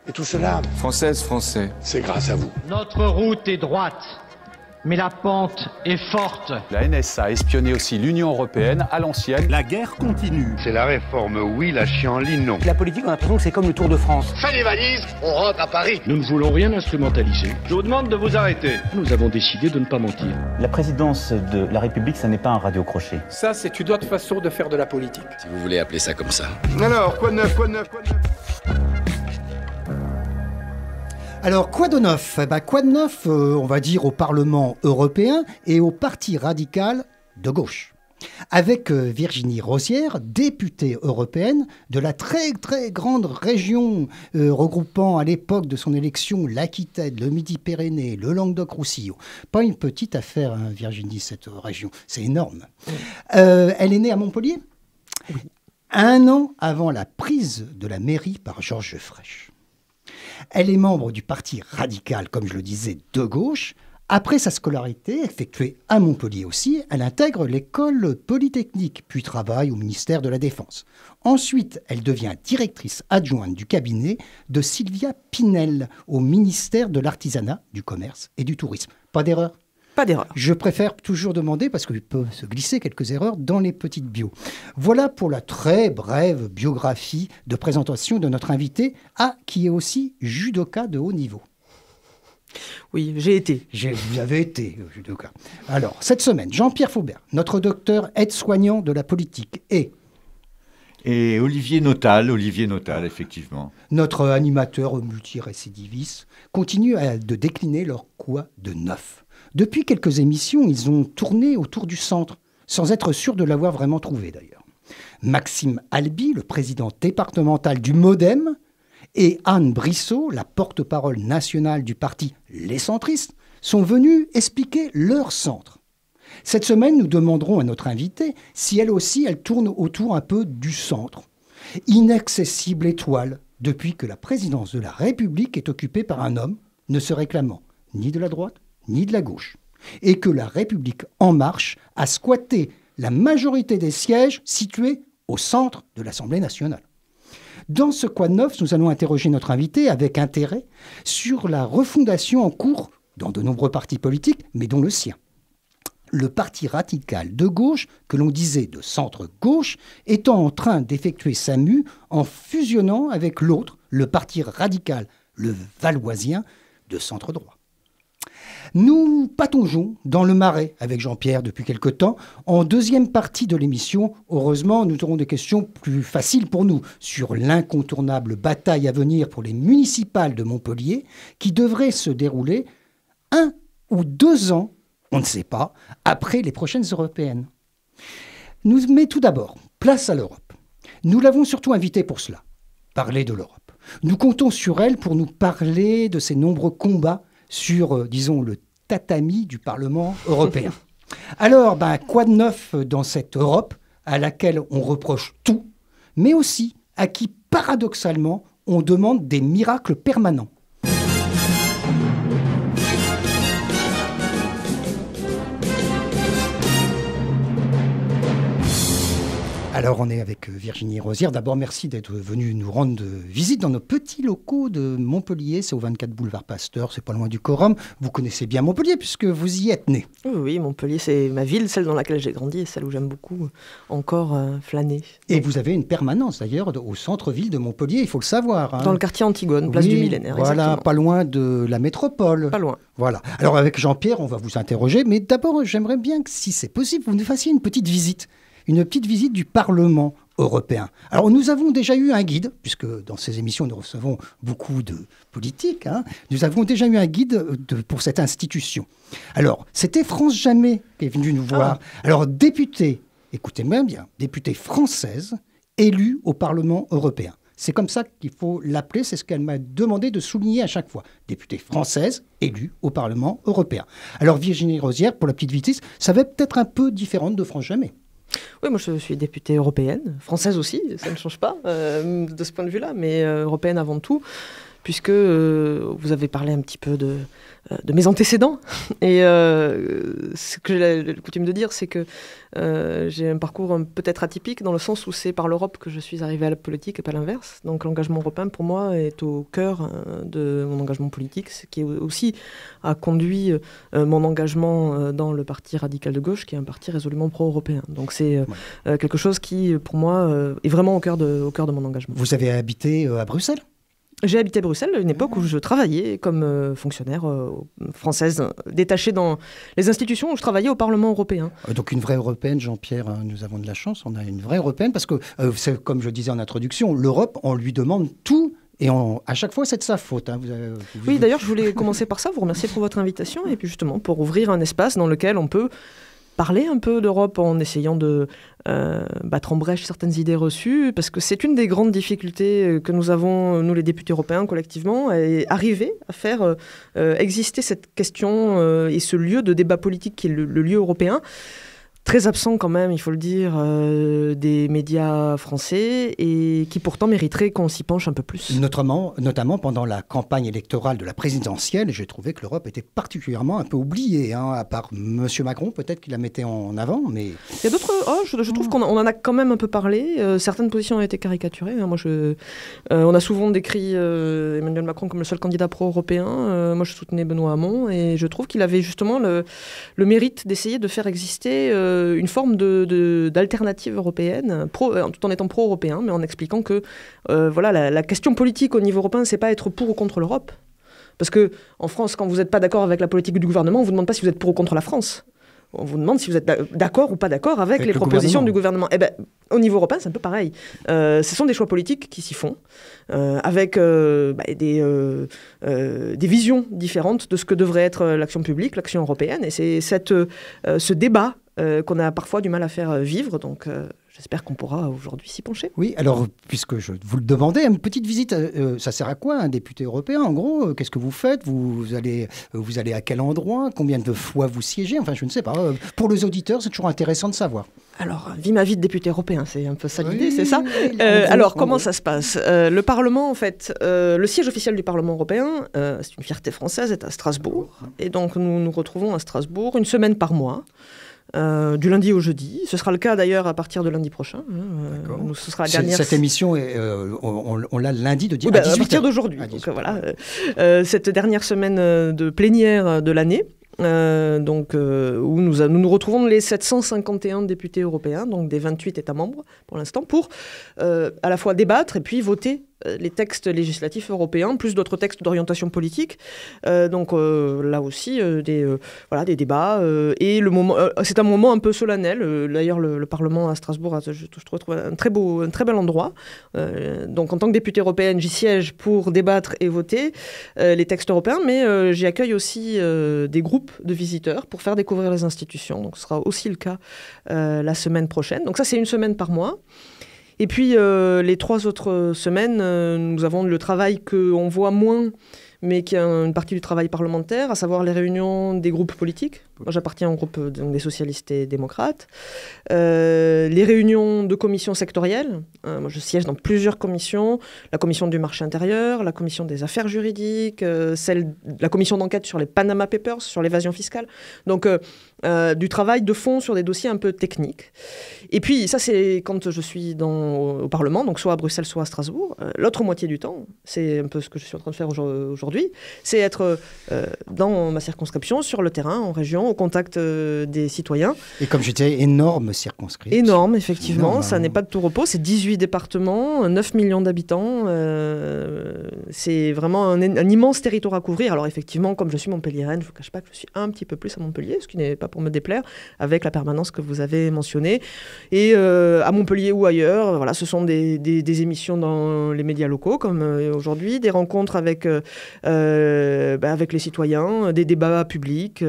Et tout cela, Française, Français, c'est grâce à vous. Notre route est droite, mais la pente est forte. La NSA a espionné aussi l'Union européenne à l'ancienne. La guerre continue. C'est la réforme oui, la chienlit non. La politique, on a l'impression que c'est comme le Tour de France. Faites les valises, on rentre à Paris. Nous ne voulons rien instrumentaliser. Je vous demande de vous arrêter. Nous avons décidé de ne pas mentir. La présidence de la République, ça n'est pas un radio-crochet. Ça, c'est une autre façon de faire de la politique. Si vous voulez appeler ça comme ça. Alors, quoi de neuf, quoi de neuf, quoi de neuf? Alors, quoi de neuf? Quoi de neuf, on va dire, au Parlement européen et au Parti radical de gauche. Avec Virginie Rozière, députée européenne de la très très grande région regroupant à l'époque de son élection l'Aquitaine, le Midi-Pyrénées, le Languedoc-Roussillon. Pas une petite affaire, hein, Virginie, cette région. C'est énorme. Elle est née à Montpellier, oui. 1 an avant la prise de la mairie par Georges Frêche. Elle est membre du Parti radical, comme je le disais, de gauche. Après sa scolarité, effectuée à Montpellier aussi, elle intègre l'école polytechnique, puis travaille au ministère de la Défense. Ensuite, elle devient directrice adjointe du cabinet de Sylvia Pinel au ministère de l'Artisanat, du Commerce et du Tourisme. Pas d'erreur ? Pas d'erreur. Je préfère toujours demander parce qu'il peut se glisser quelques erreurs dans les petites bios. Voilà pour la très brève biographie de présentation de notre invité, qui est aussi judoka de haut niveau. Oui, j'ai été. Vous avez été judoka. Alors, cette semaine, Jean-Pierre Faubert, notre docteur aide-soignant de la politique, et Olivier Notal, effectivement. Notre animateur multirécidiviste, continue de décliner leur quoi de neuf. Depuis quelques émissions, ils ont tourné autour du centre, sans être sûrs de l'avoir vraiment trouvé d'ailleurs. Maxime Albi, le président départemental du MoDem, et Anne Brissot, la porte-parole nationale du parti Les Centristes, sont venus expliquer leur centre. Cette semaine, nous demanderons à notre invitée si elle aussi, elle tourne autour un peu du centre. Inaccessible étoile, depuis que la présidence de la République est occupée par un homme ne se réclamant ni de la droite, ni de la gauche, et que la République En Marche a squatté la majorité des sièges situés au centre de l'Assemblée nationale. Dans ce Quoi de neuf, nous allons interroger notre invité avec intérêt sur la refondation en cours dans de nombreux partis politiques, mais dont le sien. Le parti radical de gauche, que l'on disait de centre-gauche, étant en train d'effectuer sa mue en fusionnant avec l'autre, le parti radical, le valoisien, de centre-droit. Nous pataugeons dans le Marais avec Jean-Pierre depuis quelque temps. En deuxième partie de l'émission, heureusement, nous aurons des questions plus faciles pour nous sur l'incontournable bataille à venir pour les municipales de Montpellier qui devrait se dérouler 1 ou 2 ans, on ne sait pas, après les prochaines européennes. Mais tout d'abord, place à l'Europe. Nous l'avons surtout invitée pour cela, parler de l'Europe. Nous comptons sur elle pour nous parler de ses nombreux combats sur, disons, le tatami du Parlement européen. Alors, quoi de neuf dans cette Europe à laquelle on reproche tout, mais aussi à qui, paradoxalement, on demande des miracles permanents? Alors, on est avec Virginie Rozière. D'abord, merci d'être venue nous rendre visite dans nos petits locaux de Montpellier. C'est au 24 boulevard Pasteur, c'est pas loin du Corum. Vous connaissez bien Montpellier puisque vous y êtes né. Oui, Montpellier, c'est ma ville, celle dans laquelle j'ai grandi et celle où j'aime beaucoup encore flâner. Et vous avez une permanence d'ailleurs au centre-ville de Montpellier, il faut le savoir. Dans le quartier Antigone, place du Millénaire. Voilà, exactement. Pas loin de la métropole. Pas loin. Voilà. Alors avec Jean-Pierre, on va vous interroger, mais d'abord, j'aimerais bien que, si c'est possible, vous nous fassiez une petite visite du Parlement européen. Alors, nous avons déjà eu un guide, puisque dans ces émissions, nous recevons beaucoup de politiques. Nous avons déjà eu un guide pour cette institution. Alors, c'était France Jamais qui est venue nous voir. Alors, députée, écoutez-moi bien, députée française, élue au Parlement européen. C'est comme ça qu'il faut l'appeler, c'est ce qu'elle m'a demandé de souligner à chaque fois. Députée française, élue au Parlement européen. Alors, Virginie Rozière, pour la petite vitesse, ça va être peut-être un peu différente de France Jamais. Oui, moi je suis députée européenne, française aussi, ça ne change pas de ce point de vue-là, mais européenne avant tout, puisque vous avez parlé un petit peu de mes antécédents. Et ce que j'ai coutume de dire, c'est que j'ai un parcours peut-être atypique, dans le sens où c'est par l'Europe que je suis arrivée à la politique et pas l'inverse. Donc l'engagement européen, pour moi, est au cœur de mon engagement politique, ce qui aussi a conduit mon engagement dans le Parti radical de gauche, qui est un parti résolument pro-européen. Donc c'est quelque chose qui, pour moi, est vraiment au cœur de mon engagement. Vous avez habité à Bruxelles ? J'ai habité Bruxelles à une époque où je travaillais comme fonctionnaire française, détachée dans les institutions où je travaillais au Parlement européen. Donc une vraie européenne, Jean-Pierre, nous avons de la chance, on a une vraie européenne, parce que, comme je disais en introduction, l'Europe, on lui demande tout, et à chaque fois c'est de sa faute. Oui, d'ailleurs je voulais commencer par ça, vous remercier pour votre invitation, et puis justement pour ouvrir un espace dans lequel on peut parler un peu d'Europe en essayant de battre en brèche certaines idées reçues, parce que c'est une des grandes difficultés que nous avons, nous les députés européens collectivement, et arriver à faire exister cette question et ce lieu de débat politique qui est le lieu européen. Très absent quand même, il faut le dire, des médias français, et qui pourtant mériterait qu'on s'y penche un peu plus. Notamment pendant la campagne électorale de la présidentielle, j'ai trouvé que l'Europe était particulièrement un peu oubliée, à part M. Macron, peut-être qu'il la mettait en avant, mais... Il y a d'autres... je trouve qu'on en a quand même un peu parlé. Certaines positions ont été caricaturées. On a souvent décrit Emmanuel Macron comme le seul candidat pro-européen. Moi, je soutenais Benoît Hamon, et je trouve qu'il avait justement le mérite d'essayer de faire exister une forme d'alternative européenne, tout en étant pro-européen, mais en expliquant que la question politique au niveau européen, c'est pas être pour ou contre l'Europe. Parce qu'en France, quand vous n'êtes pas d'accord avec la politique du gouvernement, on ne vous demande pas si vous êtes pour ou contre la France. On vous demande si vous êtes d'accord ou pas d'accord avec les propositions du gouvernement. Eh ben, au niveau européen, c'est un peu pareil. Ce sont des choix politiques qui s'y font, avec des visions différentes de ce que devrait être l'action publique, l'action européenne. Et c'est ce débat qu'on a parfois du mal à faire vivre. Donc j'espère qu'on pourra aujourd'hui s'y pencher. Oui, alors puisque je vous le demandais, une petite visite, ça sert à quoi un député européen en gros? Qu'est-ce que vous faites? Vous allez à quel endroit? Combien de fois vous siégez? Enfin, je ne sais pas. Pour les auditeurs, c'est toujours intéressant de savoir. Alors, vie ma vie de député européen, c'est un peu ça l'idée, c'est ça? Alors, comment ça se passe? Le Parlement, en fait, le siège officiel du Parlement européen, c'est une fierté française, est à Strasbourg. Et donc, nous nous retrouvons à Strasbourg une semaine par mois. Du lundi au jeudi. Ce sera le cas d'ailleurs à partir de lundi prochain. Ce sera la dernière... Cette émission, on l'a lundi de 10 à 18h. À partir d'aujourd'hui. Donc, voilà, cette dernière semaine de plénière de l'année. Où nous retrouvons les 751 députés européens, donc des 28 États membres pour l'instant, pour à la fois débattre et puis voter les textes législatifs européens, plus d'autres textes d'orientation politique. Là aussi, des débats. Et c'est un moment un peu solennel. D'ailleurs, le Parlement à Strasbourg, je trouve un très bel endroit. Donc, en tant que députée européenne, j'y siège pour débattre et voter les textes européens, mais j'y accueille aussi des groupes de visiteurs pour faire découvrir les institutions. Donc, ce sera aussi le cas la semaine prochaine. Donc, ça, c'est une semaine par mois. Et puis, les 3 autres semaines, nous avons le travail qu'on voit moins, mais qui est une partie du travail parlementaire, à savoir les réunions des groupes politiques. Moi, j'appartiens au groupe des socialistes et démocrates. Les réunions de commissions sectorielles. Moi, je siège dans plusieurs commissions. La commission du marché intérieur, la commission des affaires juridiques, la commission d'enquête sur les Panama Papers, sur l'évasion fiscale. Donc, du travail de fond sur des dossiers un peu techniques. Et puis, ça, c'est quand je suis au Parlement, donc soit à Bruxelles, soit à Strasbourg. L'autre moitié du temps, c'est un peu ce que je suis en train de faire aujourd'hui, c'est être dans ma circonscription, sur le terrain, en région, au contact des citoyens. Et comme je disais, énorme circonscription. Énorme, effectivement. Ça n'est pas de tout repos. C'est 18 départements, 9 millions d'habitants. C'est vraiment un immense territoire à couvrir. Alors effectivement, comme je suis montpelliéraine, je ne vous cache pas que je suis un petit peu plus à Montpellier, ce qui n'est pas pour me déplaire, avec la permanence que vous avez mentionnée. Et à Montpellier ou ailleurs, voilà, ce sont des émissions dans les médias locaux, comme aujourd'hui, des rencontres avec les citoyens, des débats publics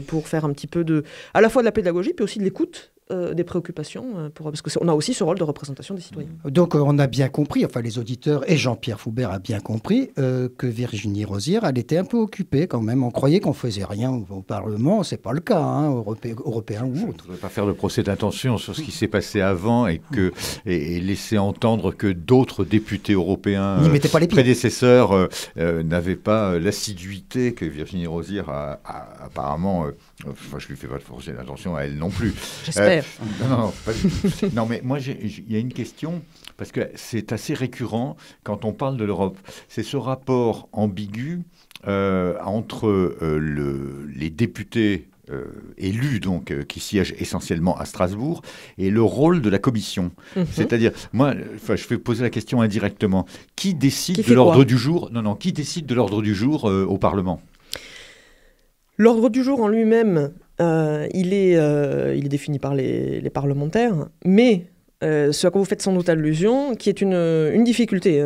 pour faire un petit peu à la fois de la pédagogie, puis aussi de l'écoute des préoccupations, parce qu'on a aussi ce rôle de représentation des citoyens. Donc on a bien compris, enfin les auditeurs et Jean-Pierre Foubert a bien compris que Virginie Rosière, elle était un peu occupée quand même. On croyait qu'on faisait rien au Parlement, c'est pas le cas, hein, européen ou autre. Je ne voudrais pas faire de procès d'intention sur ce qui s'est passé avant et laisser entendre que d'autres députés européens prédécesseurs n'avaient pas l'assiduité que Virginie Rosière a apparemment. Je lui fais pas de procès d'intention à elle non plus. J'espère. Non, pas du tout. Non, mais moi, il y a une question, parce que c'est assez récurrent quand on parle de l'Europe. C'est ce rapport ambigu entre les députés élus, donc, qui siègent essentiellement à Strasbourg, et le rôle de la Commission. C'est-à-dire, moi, je vais poser la question indirectement. Qui décide de l'ordre du jour ? Non, qui décide de l'ordre du jour au Parlement ? L'ordre du jour en lui-même, il est défini par les parlementaires, mais ce à quoi vous faites sans doute allusion, qui est une difficulté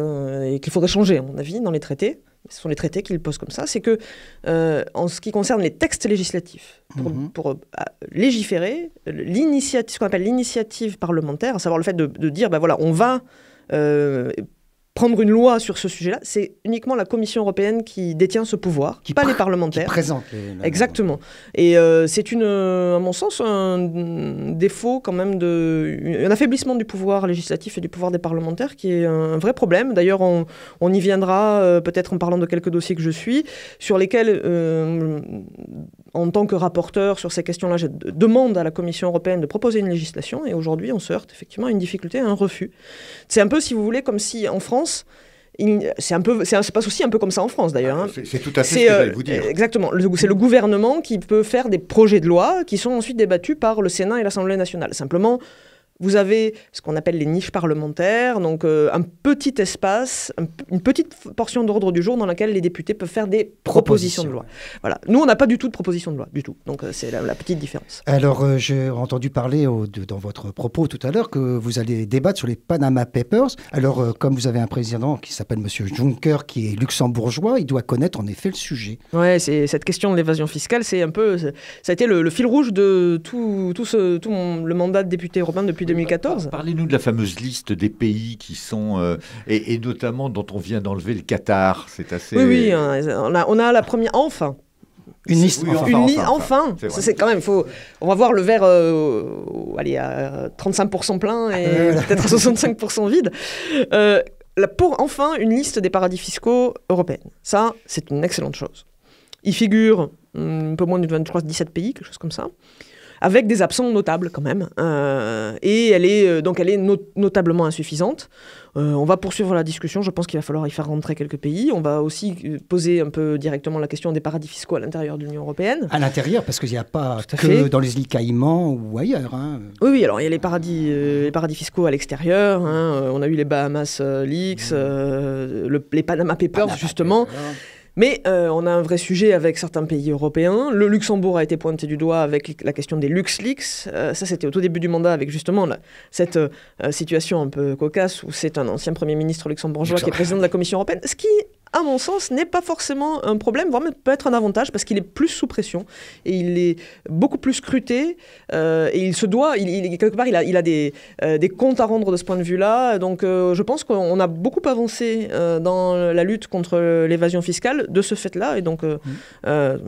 et qu'il faudrait changer, à mon avis, dans les traités, ce sont les traités qui le posent comme ça, c'est que en ce qui concerne les textes législatifs, pour légiférer, ce qu'on appelle l'initiative parlementaire, à savoir le fait de dire, ben voilà, on va prendre une loi sur ce sujet-là, c'est uniquement la Commission européenne qui détient ce pouvoir, pas les parlementaires. Qui présente Exactement. Et c'est à mon sens, un défaut quand même, un affaiblissement du pouvoir législatif et du pouvoir des parlementaires qui est un vrai problème. D'ailleurs, on y viendra peut-être en parlant de quelques dossiers que je suis, sur lesquels, en tant que rapporteur sur ces questions-là, je demande à la Commission européenne de proposer une législation. Et aujourd'hui, on se heurte effectivement à une difficulté, à un refus. C'est un peu, si vous voulez, comme si en France, ça se passe aussi un peu comme ça en France d'ailleurs. Hein. C'est tout à fait ce que j'allais vous dire. Exactement. C'est le gouvernement qui peut faire des projets de loi qui sont ensuite débattus par le Sénat et l'Assemblée nationale. Simplement, vous avez ce qu'on appelle les niches parlementaires, donc un petit espace, une petite portion d'ordre du jour dans laquelle les députés peuvent faire des propositions de loi. Voilà. Nous, on n'a pas du tout de proposition de loi, du tout. Donc c'est la petite différence. Alors, j'ai entendu parler dans votre propos tout à l'heure que vous allez débattre sur les Panama Papers. Alors, comme vous avez un président qui s'appelle M. Juncker, qui est luxembourgeois, il doit connaître en effet le sujet. Ouais, c'est cette question de l'évasion fiscale, ça a été le fil rouge de tout le mandat de député européen depuis 2014. Parlez-nous de la fameuse liste des pays qui sont, et notamment dont on vient d'enlever le Qatar. C'est assez... Oui, on a la première, enfin. Une liste, enfin. C'est quand même, on va voir le verre à 35% plein et peut-être à 65% vide. Pour enfin une liste des paradis fiscaux européens. Ça, c'est une excellente chose. Il figure un peu moins de 17 pays, quelque chose comme ça, avec des absents notables quand même. Et elle est notablement insuffisante. On va poursuivre la discussion. Je pense qu'il va falloir y faire rentrer quelques pays. On va aussi poser un peu directement la question des paradis fiscaux à l'intérieur de l'Union européenne. À l'intérieur, parce qu'il n'y a pas que dans les îles Caïmans ou ailleurs. Hein. Oui, alors il y a les paradis fiscaux à l'extérieur. On a eu les Bahamas Leaks, les Panama Papers, justement. Mais on a un vrai sujet avec certains pays européens. Le Luxembourg a été pointé du doigt avec la question des LuxLeaks. Ça, c'était au tout début du mandat avec justement cette situation un peu cocasse où c'est un ancien Premier ministre luxembourgeois qui est président de la Commission européenne. Ce qui, à mon sens, n'est pas forcément un problème, voire même peut être un avantage parce qu'il est plus sous pression et il est beaucoup plus scruté et il se doit, quelque part, il a des comptes à rendre de ce point de vue-là. Donc, je pense qu'on a beaucoup avancé dans la lutte contre l'évasion fiscale de ce fait-là et donc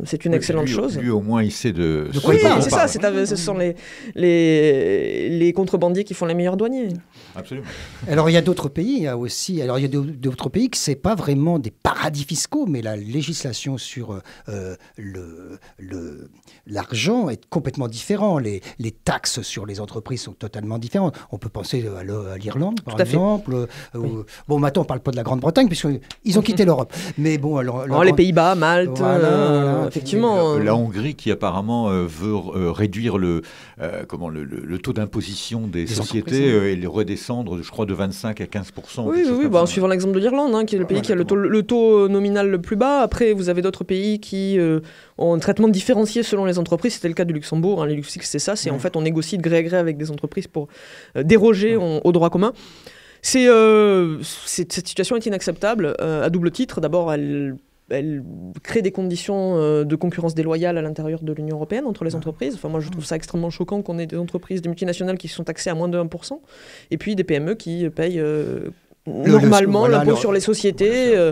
c'est une excellente chose. Lui, au moins, il sait de quoi il parle. C'est ça, ce sont les contrebandiers qui font les meilleurs douaniers. Absolument. Alors, il y a d'autres pays, il y a d'autres pays que c'est pas vraiment des paradis fiscaux, mais la législation sur l'argent est complètement différente. Les taxes sur les entreprises sont totalement différentes. On peut penser à l'Irlande, par exemple. Bon, maintenant, on ne parle pas de la Grande-Bretagne, puisqu'ils ont quitté l'Europe. Mais bon, alors les Pays-Bas, Malte, effectivement. La Hongrie, qui apparemment veut réduire le taux d'imposition des sociétés et le redescendre, je crois, de 25 à 15%. Oui, en suivant l'exemple de l'Irlande, qui est le pays qui a le taux nominal le plus bas. Après, vous avez d'autres pays qui ont un traitement différencié selon les entreprises. C'était le cas du Luxembourg. Les LuxLeaks, c'est ça. En fait, on négocie de gré à gré avec des entreprises pour déroger au droit commun. Cette situation est inacceptable à double titre. D'abord, elle elle crée des conditions de concurrence déloyale à l'intérieur de l'Union européenne entre les entreprises. Enfin, moi, je trouve ça extrêmement choquant qu'on ait des entreprises, des multinationales qui sont taxées à moins de 1%, et puis des PME qui payent normalement l'impôt sur les sociétés.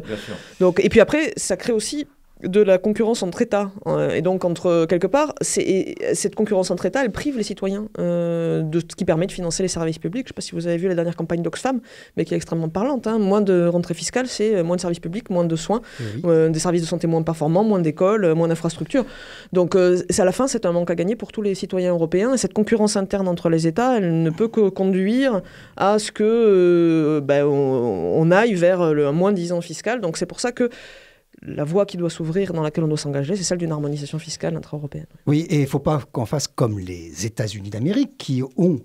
Donc, et puis après, ça crée aussi de la concurrence entre États. Et donc, quelque part, cette concurrence entre États, elle prive les citoyens de ce qui permet de financer les services publics. Je ne sais pas si vous avez vu la dernière campagne d'Oxfam, mais qui est extrêmement parlante. Moins de rentrée fiscale, c'est moins de services publics, moins de soins, des services de santé moins performants, moins d'écoles, moins d'infrastructures. Donc, à la fin, c'est un manque à gagner pour tous les citoyens européens. Et cette concurrence interne entre les États, elle ne peut que conduire à ce que on aille vers un moins-disant fiscal. Donc, c'est pour ça que la voie qui doit s'ouvrir, dans laquelle on doit s'engager, c'est celle d'une harmonisation fiscale intra-européenne. Oui, et il ne faut pas qu'on fasse comme les États-Unis d'Amérique, qui ont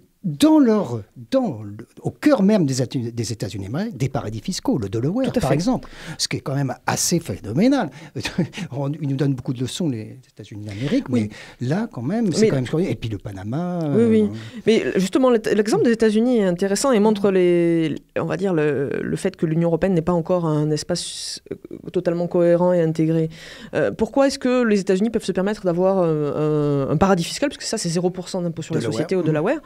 au cœur même des États-Unis d'Amérique, des paradis fiscaux, le Delaware par exemple, ce qui est quand même assez phénoménal. Ils nous donnent beaucoup de leçons, les États-Unis d'Amérique, mais là quand même, c'est quand même... Et puis le Panama... Oui. Mais justement, l'exemple des États-Unis est intéressant et montre on va dire le fait que l'Union européenne n'est pas encore un espace totalement cohérent et intégré. Pourquoi est-ce que les États-Unis peuvent se permettre d'avoir un paradis fiscal, parce que ça c'est 0% d'impôt sur les sociétés au Delaware,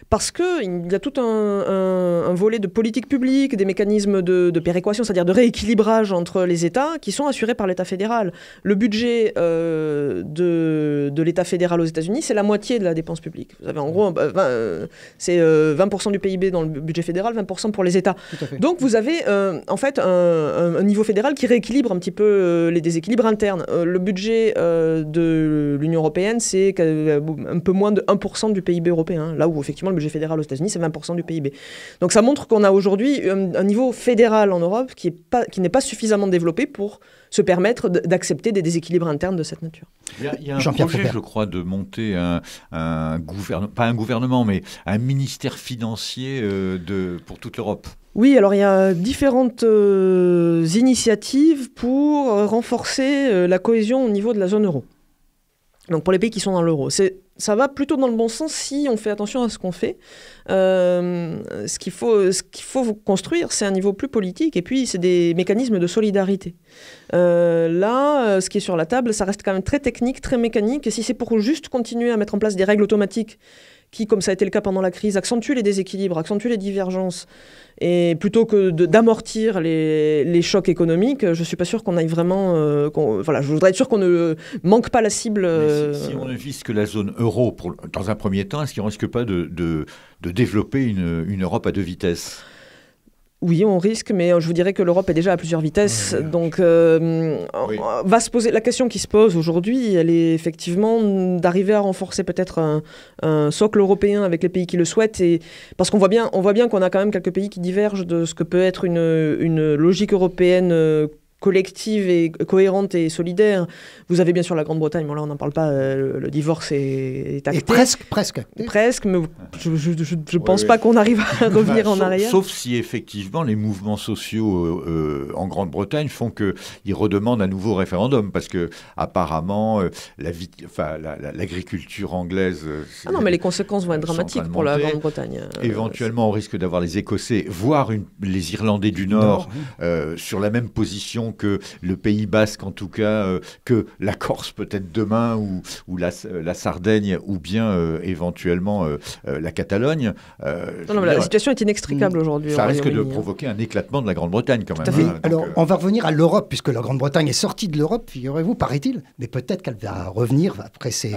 parce qu'il y a tout un volet de politique publique, des mécanismes de péréquation, c'est-à-dire de rééquilibrage entre les États qui sont assurés par l'État fédéral. Le budget de l'État fédéral aux États-Unis, c'est la moitié de la dépense publique. Vous avez en gros, c'est 20% du PIB dans le budget fédéral, 20% pour les États. Donc vous avez en fait un niveau fédéral qui rééquilibre un petit peu les déséquilibres internes. Le budget de l'Union européenne, c'est un peu moins de 1% du PIB européen, là où effectivement le budget fédéral aux États-Unis, c'est 20% du PIB. Donc ça montre qu'on a aujourd'hui un niveau fédéral en Europe qui n'est pas suffisamment développé pour se permettre d'accepter des déséquilibres internes de cette nature. Il y a un projet, je crois, de monter un gouvernement, pas un gouvernement, mais un ministère financier pour toute l'Europe. Oui, alors il y a différentes initiatives pour renforcer la cohésion au niveau de la zone euro. Donc pour les pays qui sont dans l'euro. Ça va plutôt dans le bon sens si on fait attention à ce qu'on fait. Ce qu'il faut construire, c'est un niveau plus politique et puis c'est des mécanismes de solidarité. Là, ce qui est sur la table, ça reste quand même très technique, très mécanique. Et si c'est pour juste continuer à mettre en place des règles automatiques qui, comme ça a été le cas pendant la crise, accentuent les déséquilibres, accentuent les divergences, et plutôt que d'amortir les chocs économiques, je ne suis pas sûr qu'on aille vraiment... je voudrais être sûr qu'on ne manque pas la cible. Si on ne vise que la zone euro, dans un premier temps, est-ce qu'on ne risque pas de développer une Europe à deux vitesses ? Oui, on risque, mais je vous dirais que l'Europe est déjà à plusieurs vitesses. Donc, va se poser la question qui se pose aujourd'hui, elle est effectivement d'arriver à renforcer peut-être un socle européen avec les pays qui le souhaitent, parce qu'on voit bien qu'on a quand même quelques pays qui divergent de ce que peut être une logique européenne collective et cohérente et solidaire. Vous avez bien sûr la Grande-Bretagne, bon là on n'en parle pas, le divorce est acté. Et presque, mais je pense pas qu'on arrive à revenir en arrière. Sauf si effectivement les mouvements sociaux en Grande-Bretagne font qu'ils redemandent un nouveau référendum, parce que apparemment l'agriculture anglaise... non, mais les conséquences vont être dramatiques pour la Grande-Bretagne. Éventuellement on risque d'avoir les Écossais, voire les Irlandais du Nord, sur la même position que le Pays Basque en tout cas, que la Corse peut-être demain, ou la Sardaigne, ou bien éventuellement la Catalogne. La situation est inextricable aujourd'hui. Ça risque de provoquer un éclatement de la Grande-Bretagne quand même. Tout à fait. Alors on va revenir à l'Europe, puisque la Grande-Bretagne est sortie de l'Europe, figurez-vous, paraît-il, mais peut-être qu'elle va revenir après ces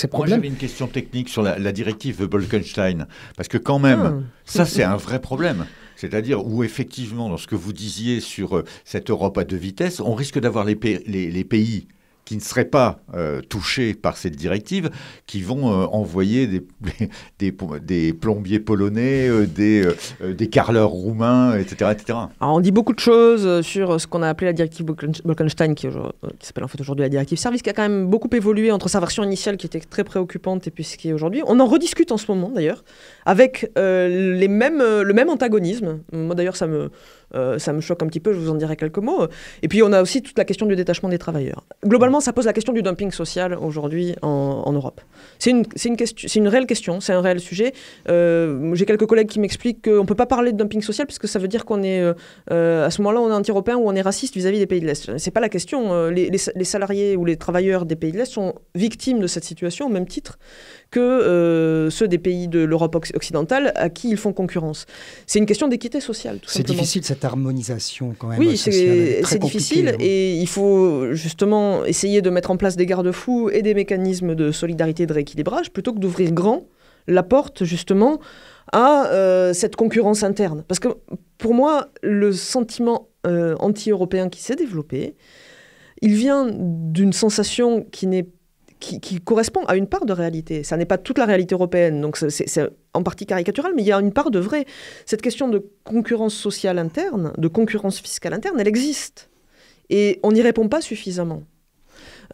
problèmes. Moi j'avais une question technique sur la directive Bolkestein, parce que quand même, ça c'est un vrai problème. C'est-à-dire où effectivement, dans ce que vous disiez sur cette Europe à deux vitesses, on risque d'avoir les pays qui ne seraient pas touchés par cette directive, qui vont envoyer des plombiers polonais, des carreleurs roumains, etc., etc. Alors on dit beaucoup de choses sur ce qu'on a appelé la directive Bolkestein, qui s'appelle en fait aujourd'hui la directive service, qui a quand même beaucoup évolué entre sa version initiale, qui était très préoccupante, et puis ce qui est aujourd'hui. On en rediscute en ce moment d'ailleurs, avec le même antagonisme. Moi d'ailleurs ça me ça me choque un petit peu, je vous en dirai quelques mots. Et puis on a aussi toute la question du détachement des travailleurs. Globalement, ça pose la question du dumping social aujourd'hui en Europe. C'est une réelle question, c'est un réel sujet. J'ai quelques collègues qui m'expliquent qu'on ne peut pas parler de dumping social puisque ça veut dire qu'on est, à ce moment-là, on est anti-européen ou on est raciste vis-à-vis des pays de l'Est. C'est pas la question. Les salariés ou les travailleurs des pays de l'Est sont victimes de cette situation au même titre que ceux des pays de l'Europe occidentale à qui ils font concurrence. C'est une question d'équité sociale, tout simplement. C'est difficile cette harmonisation quand même. Oui, c'est difficile et il faut justement essayer de mettre en place des garde-fous et des mécanismes de solidarité et de rééquilibrage plutôt que d'ouvrir grand la porte justement à cette concurrence interne. Parce que pour moi, le sentiment anti-européen qui s'est développé, il vient d'une sensation qui correspond à une part de réalité. Ça n'est pas toute la réalité européenne, donc c'est en partie caricatural, mais il y a une part de vrai. Cette question de concurrence sociale interne, de concurrence fiscale interne, elle existe. Et on n'y répond pas suffisamment.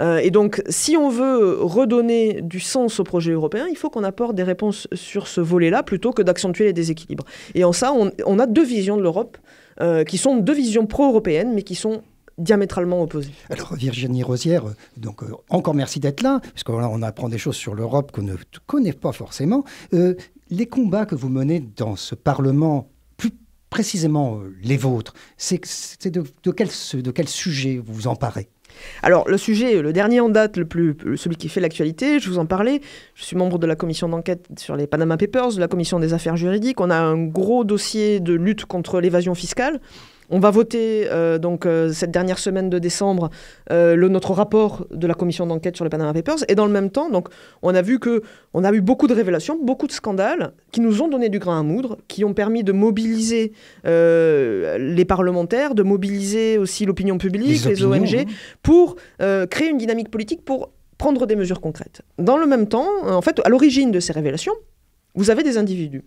Et donc, si on veut redonner du sens au projet européen, il faut qu'on apporte des réponses sur ce volet-là, plutôt que d'accentuer les déséquilibres. Et en ça, on a deux visions de l'Europe, qui sont deux visions pro-européennes, mais qui sont diamétralement opposées. Alors Virginie Rosière, donc encore merci d'être là, parce que là on apprend des choses sur l'Europe qu'on ne connaît pas forcément. Les combats que vous menez dans ce Parlement, plus précisément les vôtres, c'est de quel sujet vous vous emparez ? Alors, le sujet, le dernier en date, celui qui fait l'actualité, je vous en parlais. Je suis membre de la commission d'enquête sur les Panama Papers, de la commission des affaires juridiques. On a un gros dossier de lutte contre l'évasion fiscale. On va voter cette dernière semaine de décembre notre rapport de la commission d'enquête sur les Panama Papers. Et dans le même temps, donc, on a vu beaucoup de révélations, beaucoup de scandales qui nous ont donné du grain à moudre, qui ont permis de mobiliser les parlementaires, de mobiliser aussi l'opinion publique, les ONG, pour créer une dynamique politique pour prendre des mesures concrètes. Dans le même temps, en fait, à l'origine de ces révélations, vous avez des individus.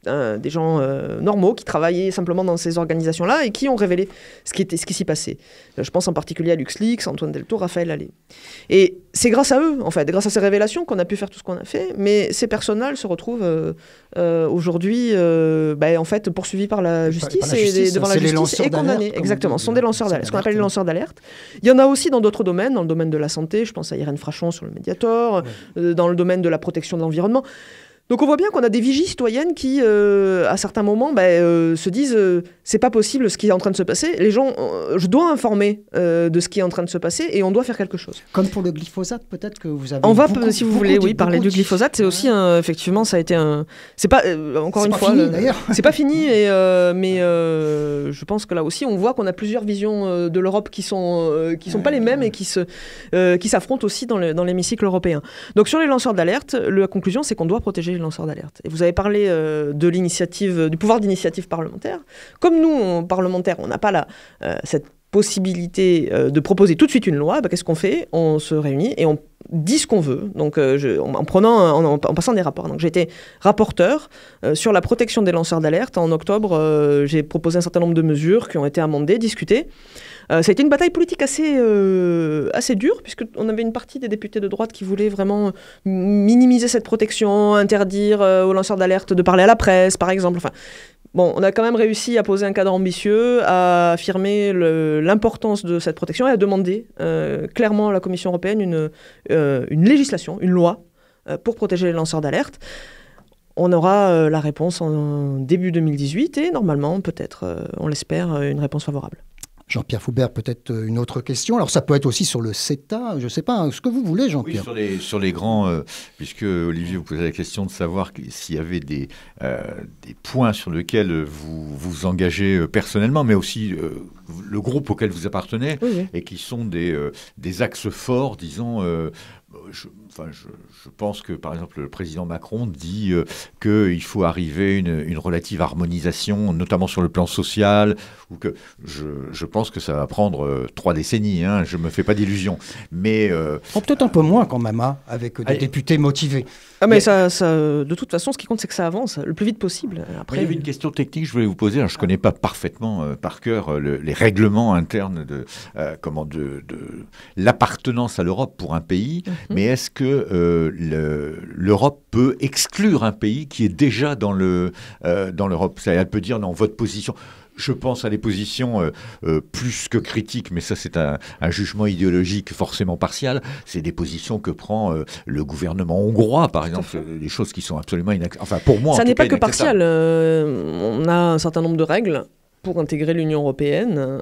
Des gens normaux qui travaillaient simplement dans ces organisations-là et qui ont révélé ce qui s'y passait. Je pense en particulier à LuxLeaks, Antoine Deltour, Raphaël Allais. Et c'est grâce à eux, en fait, grâce à ces révélations qu'on a pu faire tout ce qu'on a fait, mais ces personnes-là se retrouvent aujourd'hui en fait, poursuivis par la justice, devant la justice et condamnés. Exactement, ce sont des lanceurs d'alerte, ce qu'on appelle les lanceurs d'alerte. Il y en a aussi dans d'autres domaines, dans le domaine de la santé, je pense à Irène Frachon sur le Mediator, dans le domaine de la protection de l'environnement. Donc on voit bien qu'on a des vigies citoyennes qui, à certains moments, se disent c'est pas possible ce qui est en train de se passer. Les gens, je dois informer de ce qui est en train de se passer et on doit faire quelque chose. Comme pour le glyphosate, peut-être que vous avez. On va, si vous voulez, parler du glyphosate. C'est aussi effectivement, ça a été un. C'est pas encore une fois. C'est pas fini, mais je pense que là aussi, on voit qu'on a plusieurs visions de l'Europe qui sont pas les mêmes et qui s'affrontent aussi dans l'hémicycle européen. Donc sur les lanceurs d'alerte, la conclusion, c'est qu'on doit protéger les lanceurs d'alerte. Et vous avez parlé de l'initiative, du pouvoir d'initiative parlementaire. Comme nous, parlementaires, on n'a pas cette possibilité de proposer tout de suite une loi, qu'est-ce qu'on fait ? On se réunit et on dit ce qu'on veut, donc en passant des rapports. Donc j'ai été rapporteur sur la protection des lanceurs d'alerte. En octobre, j'ai proposé un certain nombre de mesures qui ont été amendées, discutées. Ça a été une bataille politique assez dure, puisqu'on avait une partie des députés de droite qui voulaient vraiment minimiser cette protection, interdire aux lanceurs d'alerte de parler à la presse, par exemple. Enfin, bon, on a quand même réussi à poser un cadre ambitieux, à affirmer l'importance de cette protection et à demander clairement à la Commission européenne une législation, une loi pour protéger les lanceurs d'alerte. On aura la réponse en début 2018 et normalement, peut-être, on l'espère, une réponse favorable. Jean-Pierre Foubert, peut-être une autre question. Alors ça peut être aussi sur le CETA, je ne sais pas, ce que vous voulez, Jean-Pierre. Oui, sur les grands, puisque Olivier vous posait la question de savoir s'il y avait des points sur lesquels vous vous engagez personnellement, mais aussi le groupe auquel vous appartenez, et qui sont des axes forts, disons. Je pense que, par exemple, le président Macron dit qu'il faut arriver à une relative harmonisation, notamment sur le plan social, ou que je pense que ça va prendre 3 décennies, je ne me fais pas d'illusions. Mais peut-être un peu moins quand même, avec des députés motivés. Mais ça, de toute façon, ce qui compte, c'est que ça avance le plus vite possible. Après, il y avait une question technique que je voulais vous poser. Alors, je ne connais pas parfaitement par cœur les règlements internes de l'appartenance à l'Europe pour un pays, mais est-ce que l'Europe peut exclure un pays qui est déjà dans l'Europe ? Elle peut dire, non, votre position... Je pense à des positions plus que critiques, mais ça c'est un jugement idéologique forcément partial. C'est des positions que prend le gouvernement hongrois, par exemple, des choses qui sont absolument inacceptables. Enfin, pour moi, ça n'est pas que partial. On a un certain nombre de règles pour intégrer l'Union européenne,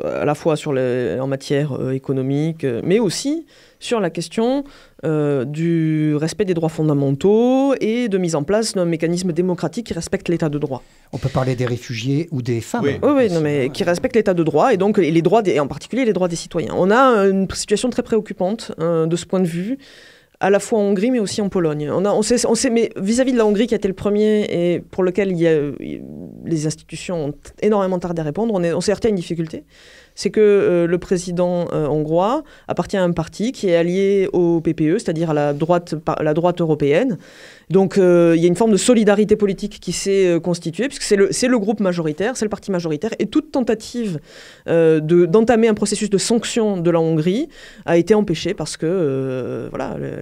à la fois en matière économique, mais aussi sur la question du respect des droits fondamentaux et de mise en place d'un mécanisme démocratique qui respecte l'état de droit. On peut parler des réfugiés ou des femmes. Oui, non, mais qui respecte l'état de droit et donc les droits et en particulier les droits des citoyens. On a une situation très préoccupante de ce point de vue, à la fois en Hongrie mais aussi en Pologne. On sait, mais vis-à-vis de la Hongrie qui a été le premier et pour lequel les institutions ont énormément tardé à répondre, on s'est heurté à une difficulté. C'est que le président hongrois appartient à un parti qui est allié au PPE, c'est-à-dire à la droite européenne. Donc il y a une forme de solidarité politique qui s'est constituée, puisque c'est le groupe majoritaire, c'est le parti majoritaire, et toute tentative d'entamer un processus de sanction de la Hongrie a été empêchée parce que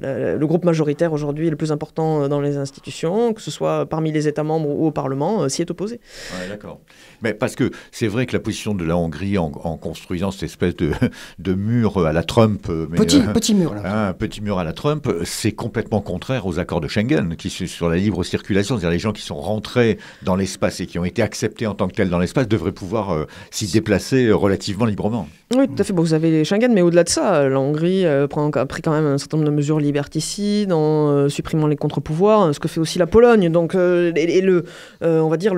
le groupe majoritaire aujourd'hui le plus important dans les institutions, que ce soit parmi les États membres ou au Parlement, s'y est opposé. Ouais, d'accord. Mais parce que c'est vrai que la position de la Hongrie en construisant cette espèce de mur à la Trump, petit mur là. Un petit mur à la Trump, c'est complètement contraire aux accords de Schengen, qui sont sur la libre circulation, c'est-à-dire les gens qui sont rentrés dans l'espace et qui ont été acceptés en tant que tels dans l'espace devraient pouvoir s'y déplacer relativement librement. Oui, tout à fait. Bon, vous avez les Schengen, mais au-delà de ça, la Hongrie a pris quand même un certain nombre de mesures liberticides en supprimant les contre-pouvoirs, ce que fait aussi la Pologne. Donc, on va dire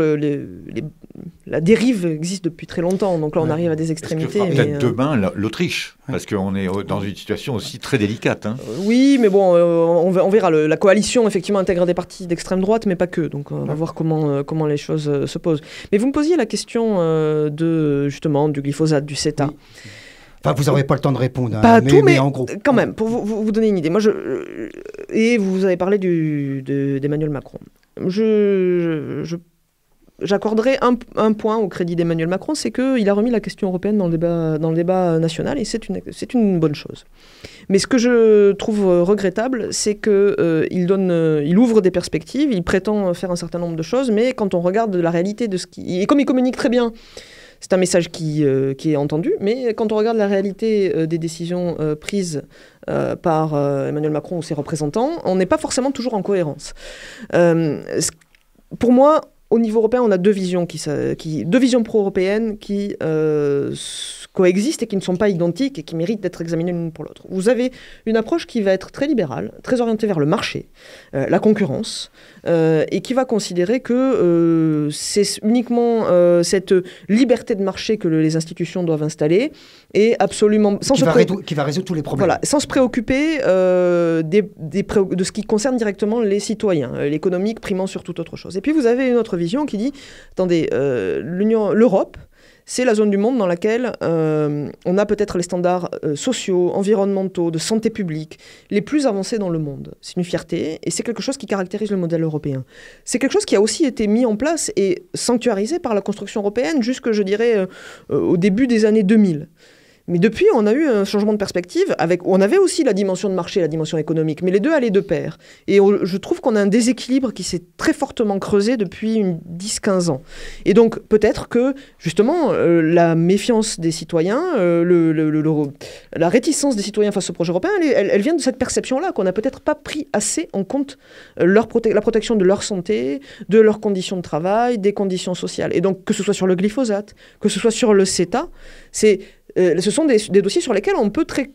la dérive existe depuis très longtemps. Donc là, on arrive à des extrémités. Peut-être demain l'Autriche, parce qu'on est dans une situation aussi très délicate. Hein. Oui, mais bon, on verra. La coalition, effectivement, intègre des partis d'extrême droite, mais pas que. Donc, on va voir comment les choses se posent. Mais vous me posiez la question justement du glyphosate, du CETA. Oui. Enfin, vous n'aurez pas le temps de répondre. Pas tout, mais en gros. Quand même, pour vous donner une idée. Et vous avez parlé d'Emmanuel Macron. J'accorderai un point au crédit d'Emmanuel Macron, c'est qu'il a remis la question européenne dans le débat national, et c'est une bonne chose. Mais ce que je trouve regrettable, c'est qu'il ouvre des perspectives, il prétend faire un certain nombre de choses, mais quand on regarde la réalité de et comme il communique très bien, c'est un message qui est entendu, mais quand on regarde la réalité des décisions prises par Emmanuel Macron ou ses représentants, on n'est pas forcément toujours en cohérence. Pour moi, au niveau européen, on a deux visions pro-européennes qui coexistent et qui ne sont pas identiques et qui méritent d'être examinées l'une pour l'autre. Vous avez une approche qui va être très libérale, très orientée vers le marché, la concurrence, et qui va considérer que c'est uniquement cette liberté de marché que les institutions doivent installer et absolument qui va résoudre tous les problèmes. Voilà, sans se préoccuper de ce qui concerne directement les citoyens, l'économique primant sur toute autre chose. Et puis vous avez une autre vision qui dit, attendez, l'Europe, c'est la zone du monde dans laquelle on a peut-être les standards sociaux, environnementaux, de santé publique les plus avancés dans le monde. C'est une fierté et c'est quelque chose qui caractérise le modèle européen. C'est quelque chose qui a aussi été mis en place et sanctuarisé par la construction européenne jusque, je dirais, au début des années 2000. Mais depuis, on a eu un changement de perspective. On avait aussi la dimension de marché, la dimension économique, mais les deux allaient de pair. Et je trouve qu'on a un déséquilibre qui s'est très fortement creusé depuis 10-15 ans. Et donc, peut-être que, justement, la méfiance des citoyens, la réticence des citoyens face au projet européen, elle vient de cette perception-là, qu'on n'a peut-être pas pris assez en compte la protection de leur santé, de leurs conditions de travail, des conditions sociales. Et donc, que ce soit sur le glyphosate, que ce soit sur le CETA, ce sont des dossiers sur lesquels on peut très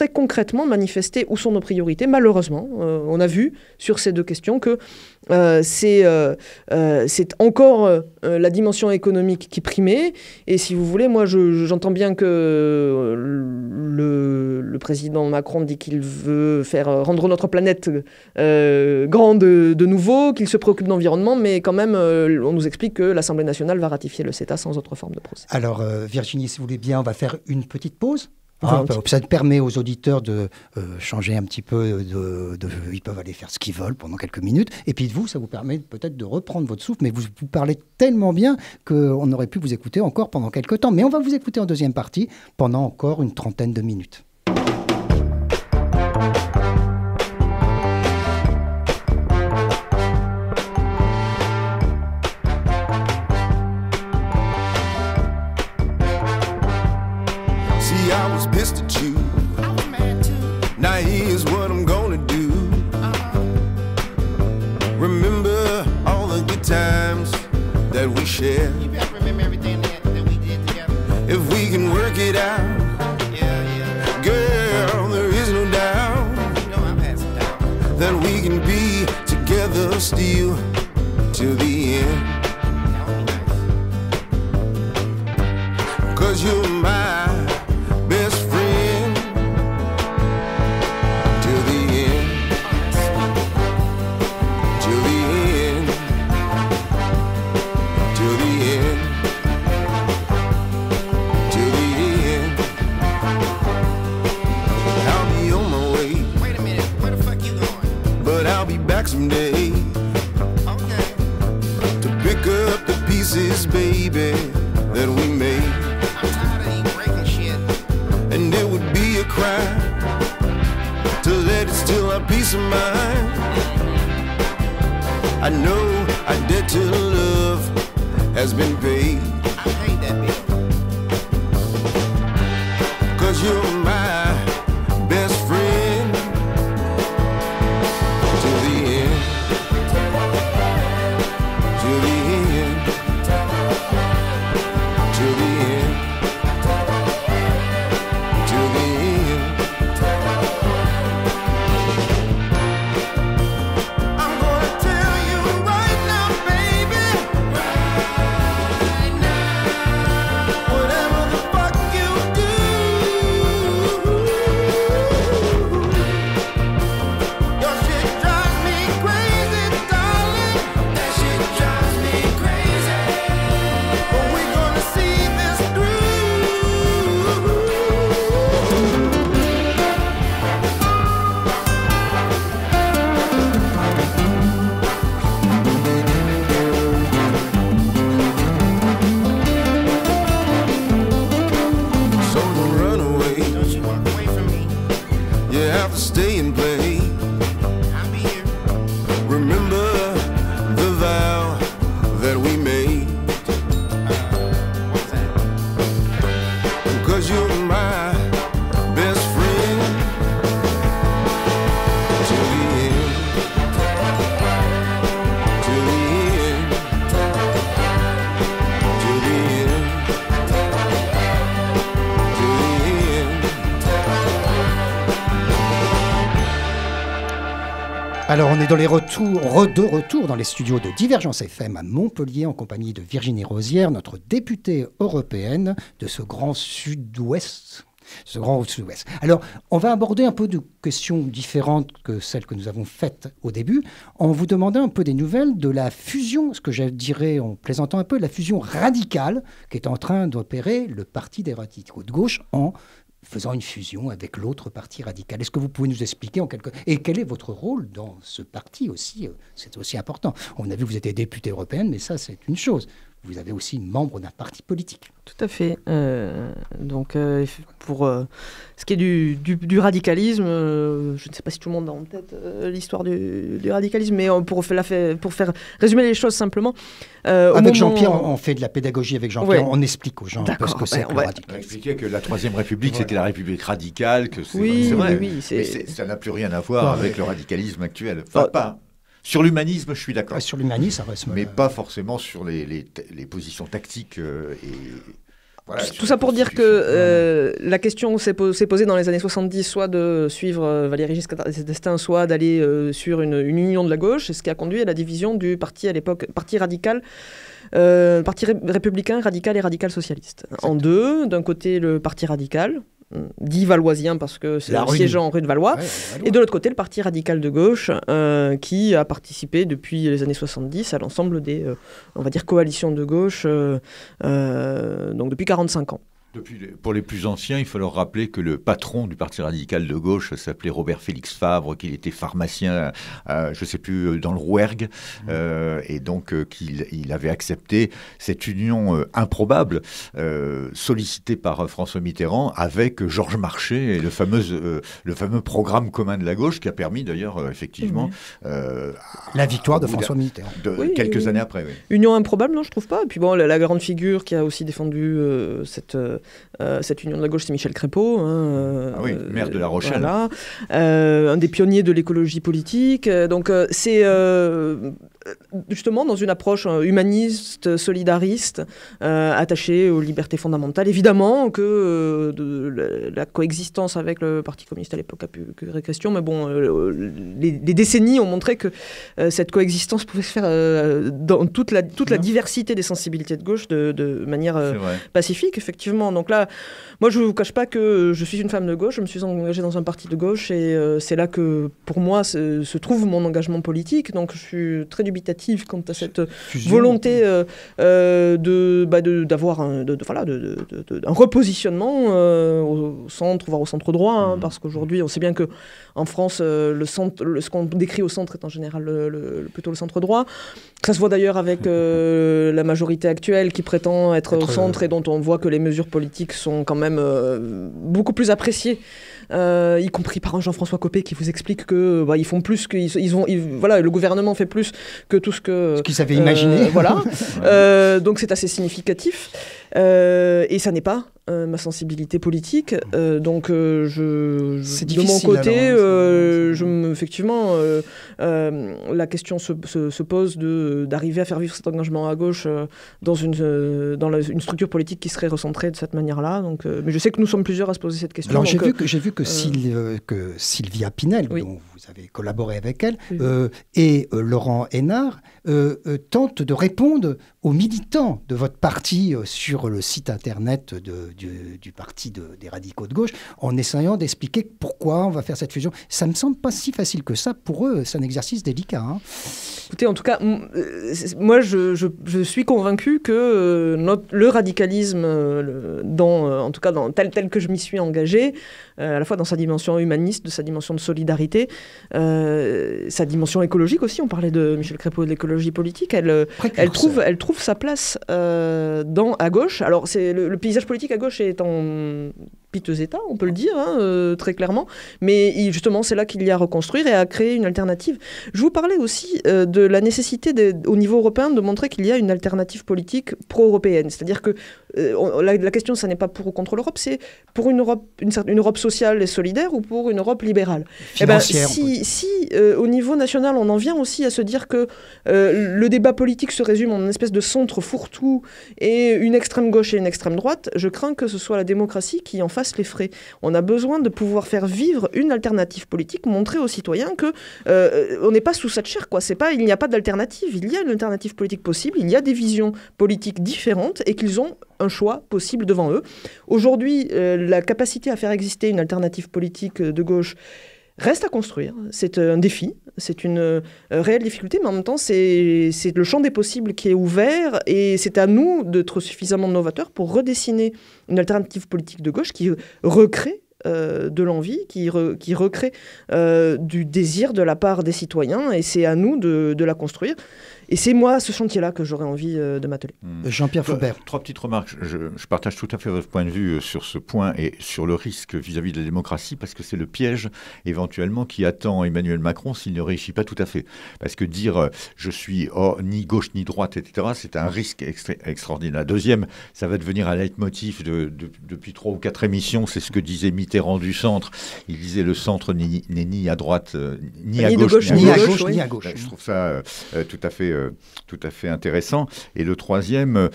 concrètement manifester où sont nos priorités. Malheureusement, on a vu sur ces deux questions que c'est encore la dimension économique qui primait. Et si vous voulez, moi j'entends bien que le président Macron dit qu'il veut rendre notre planète grande de nouveau, qu'il se préoccupe d'environnement, mais quand même on nous explique que l'Assemblée nationale va ratifier le CETA sans autre forme de procès. Alors Virginie, si vous voulez bien, on va faire une petite pause. Ça permet aux auditeurs de changer un petit peu, ils peuvent aller faire ce qu'ils veulent pendant quelques minutes. Et puis vous, ça vous permet peut-être de reprendre votre souffle, mais vous parlez tellement bien qu'on aurait pu vous écouter encore pendant quelques temps. Mais on va vous écouter en deuxième partie pendant encore une trentaine de minutes. See, I was pissed at you. Now here's what I'm gonna do. Remember all the good times that we shared. You better remember everything that we did together. If we can work it out, girl, there is no doubt, that we can be together still till the end. 'Cause you're my best friend till the end. Till the end. Till the end. Till the end. I'll be on my way. Wait a minute, where the fuck you going? But I'll be back someday. Okay. To pick up the pieces, baby, that we made. And it would be a crime to let it steal our peace of mind. I know our debt to love has been paid. I paid that bill. 'Cause you're my best friend till the end. Till the end. Till the end. Stay and play. I'll be here. Remember the vow that we made. What's that? 'Cause you're my best friend till the end. Till the end. Till the end. Till the end. Alors, on est dans les de retour dans les studios de Divergence FM à Montpellier en compagnie de Virginie Rosière, notre députée européenne de ce grand sud-ouest. Alors, on va aborder un peu de questions différentes que celles que nous avons faites au début, en vous demandant un peu des nouvelles de la fusion, ce que je dirais en plaisantant un peu, la fusion radicale qui est en train d'opérer le Parti des radicaux de gauche en faisant une fusion avec l'autre parti radical. Est-ce que vous pouvez nous expliquer et quel est votre rôle dans ce parti aussi? C'est aussi important. On a vu que vous étiez députée européenne, mais ça, c'est une chose. Vous avez aussi membre d'un parti politique. Tout à fait. Donc, pour ce qui est du radicalisme, je ne sais pas si tout le monde a en tête l'histoire du radicalisme, mais pour faire résumer les choses simplement. Avec Jean-Pierre, on fait de la pédagogie avec Jean-Pierre, ouais. On explique aux gens ce que c'est que le radicalisme. On va expliquer que la Troisième République, c'était la République radicale, que c'est vrai. Oui, mais ça n'a plus rien à voir avec le radicalisme actuel. Enfin, pas. Sur l'humanisme, je suis d'accord. Sur l'humanisme, ça reste... Mais pas forcément sur les positions tactiques Voilà, tout ça pour dire que la question s'est posée dans les années 70, soit de suivre Valéry Giscard d'Estaing, soit d'aller sur une union de la gauche, ce qui a conduit à la division du parti à l'époque, parti radical, parti républicain, radical et radical socialiste. En deux, d'un côté le parti radical, dit valoisien parce que c'est siégeant en rue de Valois, et de l'autre côté le parti radical de gauche qui a participé depuis les années 70 à l'ensemble des, on va dire, coalitions de gauche, donc depuis 45 ans. Pour les plus anciens, il faut leur rappeler que le patron du Parti radical de gauche s'appelait Robert Félix Favre, qu'il était pharmacien, je ne sais plus, dans le Rouergue, et donc qu'il avait accepté cette union improbable, sollicitée par François Mitterrand, avec Georges Marchais et le fameux programme commun de la gauche, qui a permis d'ailleurs, effectivement... la victoire de François Mitterrand. Quelques années après, oui. Union improbable, non, je ne trouve pas. Et puis bon, la grande figure qui a aussi défendu cette Cette union de la gauche, c'est Michel Crépeau. Maire de La Rochelle. Voilà. Un des pionniers de l'écologie politique. Donc c'est justement dans une approche humaniste, solidariste, attachée aux libertés fondamentales. Évidemment que la coexistence avec le Parti communiste à l'époque a pu créer question, mais bon, les décennies ont montré que cette coexistence pouvait se faire dans toute la diversité des sensibilités de gauche de manière pacifique, effectivement. Donc là, moi, je ne vous cache pas que je suis une femme de gauche, je me suis engagée dans un parti de gauche, et c'est là que, pour moi, se trouve mon engagement politique. Donc je suis très dubitative quant à cette volonté d'avoir un repositionnement au centre, voire au centre droit, parce qu'aujourd'hui, on sait bien qu'en France, ce qu'on décrit au centre est en général plutôt le centre droit. Ça se voit d'ailleurs avec la majorité actuelle qui prétend être au centre et dont on voit que les mesures politiques sont quand même beaucoup plus appréciées. Y compris par un Jean-François Copé qui vous explique que ils font plus que le gouvernement fait plus que tout ce qu'ils avaient imaginé. Voilà. Donc c'est assez significatif. Et ça n'est pas ma sensibilité politique. Donc de mon côté, effectivement, la question se pose d'arriver à faire vivre cet engagement à gauche dans une structure politique qui serait recentrée de cette manière-là. Donc, mais je sais que nous sommes plusieurs à se poser cette question. Alors j'ai vu que Sylvia Pinel, dont vous avez collaboré avec elle, et Laurent Hénard tentent de répondre aux militants de votre parti sur le site internet du parti des radicaux de gauche, en essayant d'expliquer pourquoi on va faire cette fusion. Ça ne me semble pas si facile que ça. Pour eux, c'est un exercice délicat. Écoutez, en tout cas, moi, je suis convaincu que le radicalisme, en tout cas tel que je m'y suis engagée, à la fois dans sa dimension humaniste, de sa dimension de solidarité, sa dimension écologique aussi. On parlait de Michel Crépeau de l'écologie politique. Elle trouve sa place à gauche. Alors, le paysage politique à gauche est en piteux état, on peut le dire, très clairement. Mais justement, c'est là qu'il y a à reconstruire et à créer une alternative. Je vous parlais aussi de la nécessité au niveau européen de montrer qu'il y a une alternative politique pro-européenne. C'est-à-dire que la question, ça n'est pas pour ou contre l'Europe, c'est pour une Europe sociale et solidaire ou pour une Europe libérale. Financière. Si au niveau national, on en vient aussi à se dire que le débat politique se résume en une espèce de centre fourre-tout et une extrême gauche et une extrême droite, je crains que ce soit la démocratie qui en fasse les frais. On a besoin de pouvoir faire vivre une alternative politique, montrer aux citoyens que on n'est pas sous cette chair, quoi. Il n'y a pas d'alternative. Il y a une alternative politique possible, il y a des visions politiques différentes et qu'ils ont un choix possible devant eux. Aujourd'hui, la capacité à faire exister une alternative politique de gauche reste à construire. C'est un défi, c'est une réelle difficulté, mais en même temps, c'est le champ des possibles qui est ouvert et c'est à nous d'être suffisamment novateurs pour redessiner une alternative politique de gauche qui recrée de l'envie, qui recrée du désir de la part des citoyens, et c'est à nous de la construire. Et c'est moi, ce chantier-là, que j'aurais envie de m'atteler. Jean-Pierre Faubert. Trois petites remarques. Je partage tout à fait votre point de vue sur ce point et sur le risque vis-à-vis de la démocratie, parce que c'est le piège, éventuellement, qui attend Emmanuel Macron s'il ne réussit pas tout à fait. Parce que dire je suis ni gauche ni droite, etc., c'est un risque extraordinaire. La deuxième, ça va devenir un leitmotiv depuis 3 ou 4 émissions. C'est ce que disait Mitterrand du centre. Il disait le centre n'est ni à droite, ni à gauche, ni à gauche, ni à gauche. Je trouve ça tout à fait intéressant. Et le troisième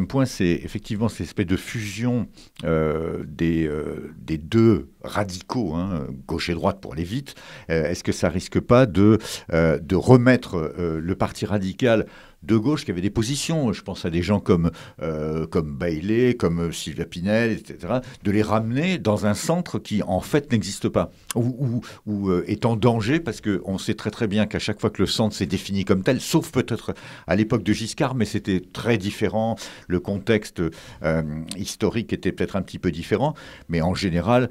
point, c'est effectivement cette espèce de fusion des deux radicaux, gauche et droite pour aller vite. Est-ce que ça risque pas de remettre le parti radical de gauche qui avait des positions, je pense à des gens comme Bailey, comme Sylvia Pinel, etc., de les ramener dans un centre qui en fait n'existe pas, ou est en danger, parce qu'on sait très très bien qu'à chaque fois que le centre s'est défini comme tel, sauf peut-être à l'époque de Giscard, mais c'était très différent, le contexte historique était peut-être un petit peu différent, mais en général,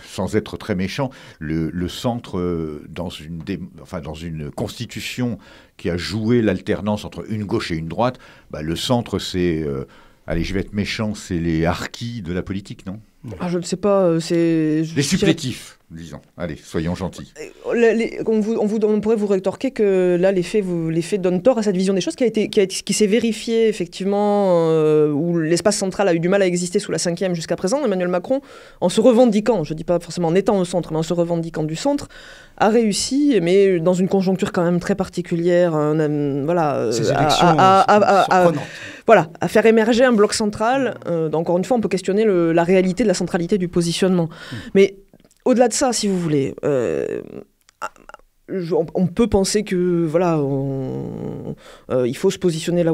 sans être très méchant, le centre, dans une constitution qui a joué l'alternance entre une gauche et une droite, le centre, c'est... allez, je vais être méchant, c'est les harkis de la politique, non ? Je ne sais pas, c'est... Les supplétifs. disons. Allez, soyons gentils. On pourrait vous rétorquer que là, les faits donnent tort à cette vision des choses qui s'est vérifiée effectivement, où l'espace central a eu du mal à exister sous la 5e jusqu'à présent. Emmanuel Macron, en se revendiquant, je ne dis pas forcément en étant au centre, mais en se revendiquant du centre, a réussi, mais dans une conjoncture quand même très particulière, à faire émerger un bloc central. Encore une fois, on peut questionner la réalité de la centralité du positionnement. Mais au-delà de ça, si vous voulez, on peut penser que il faut se positionner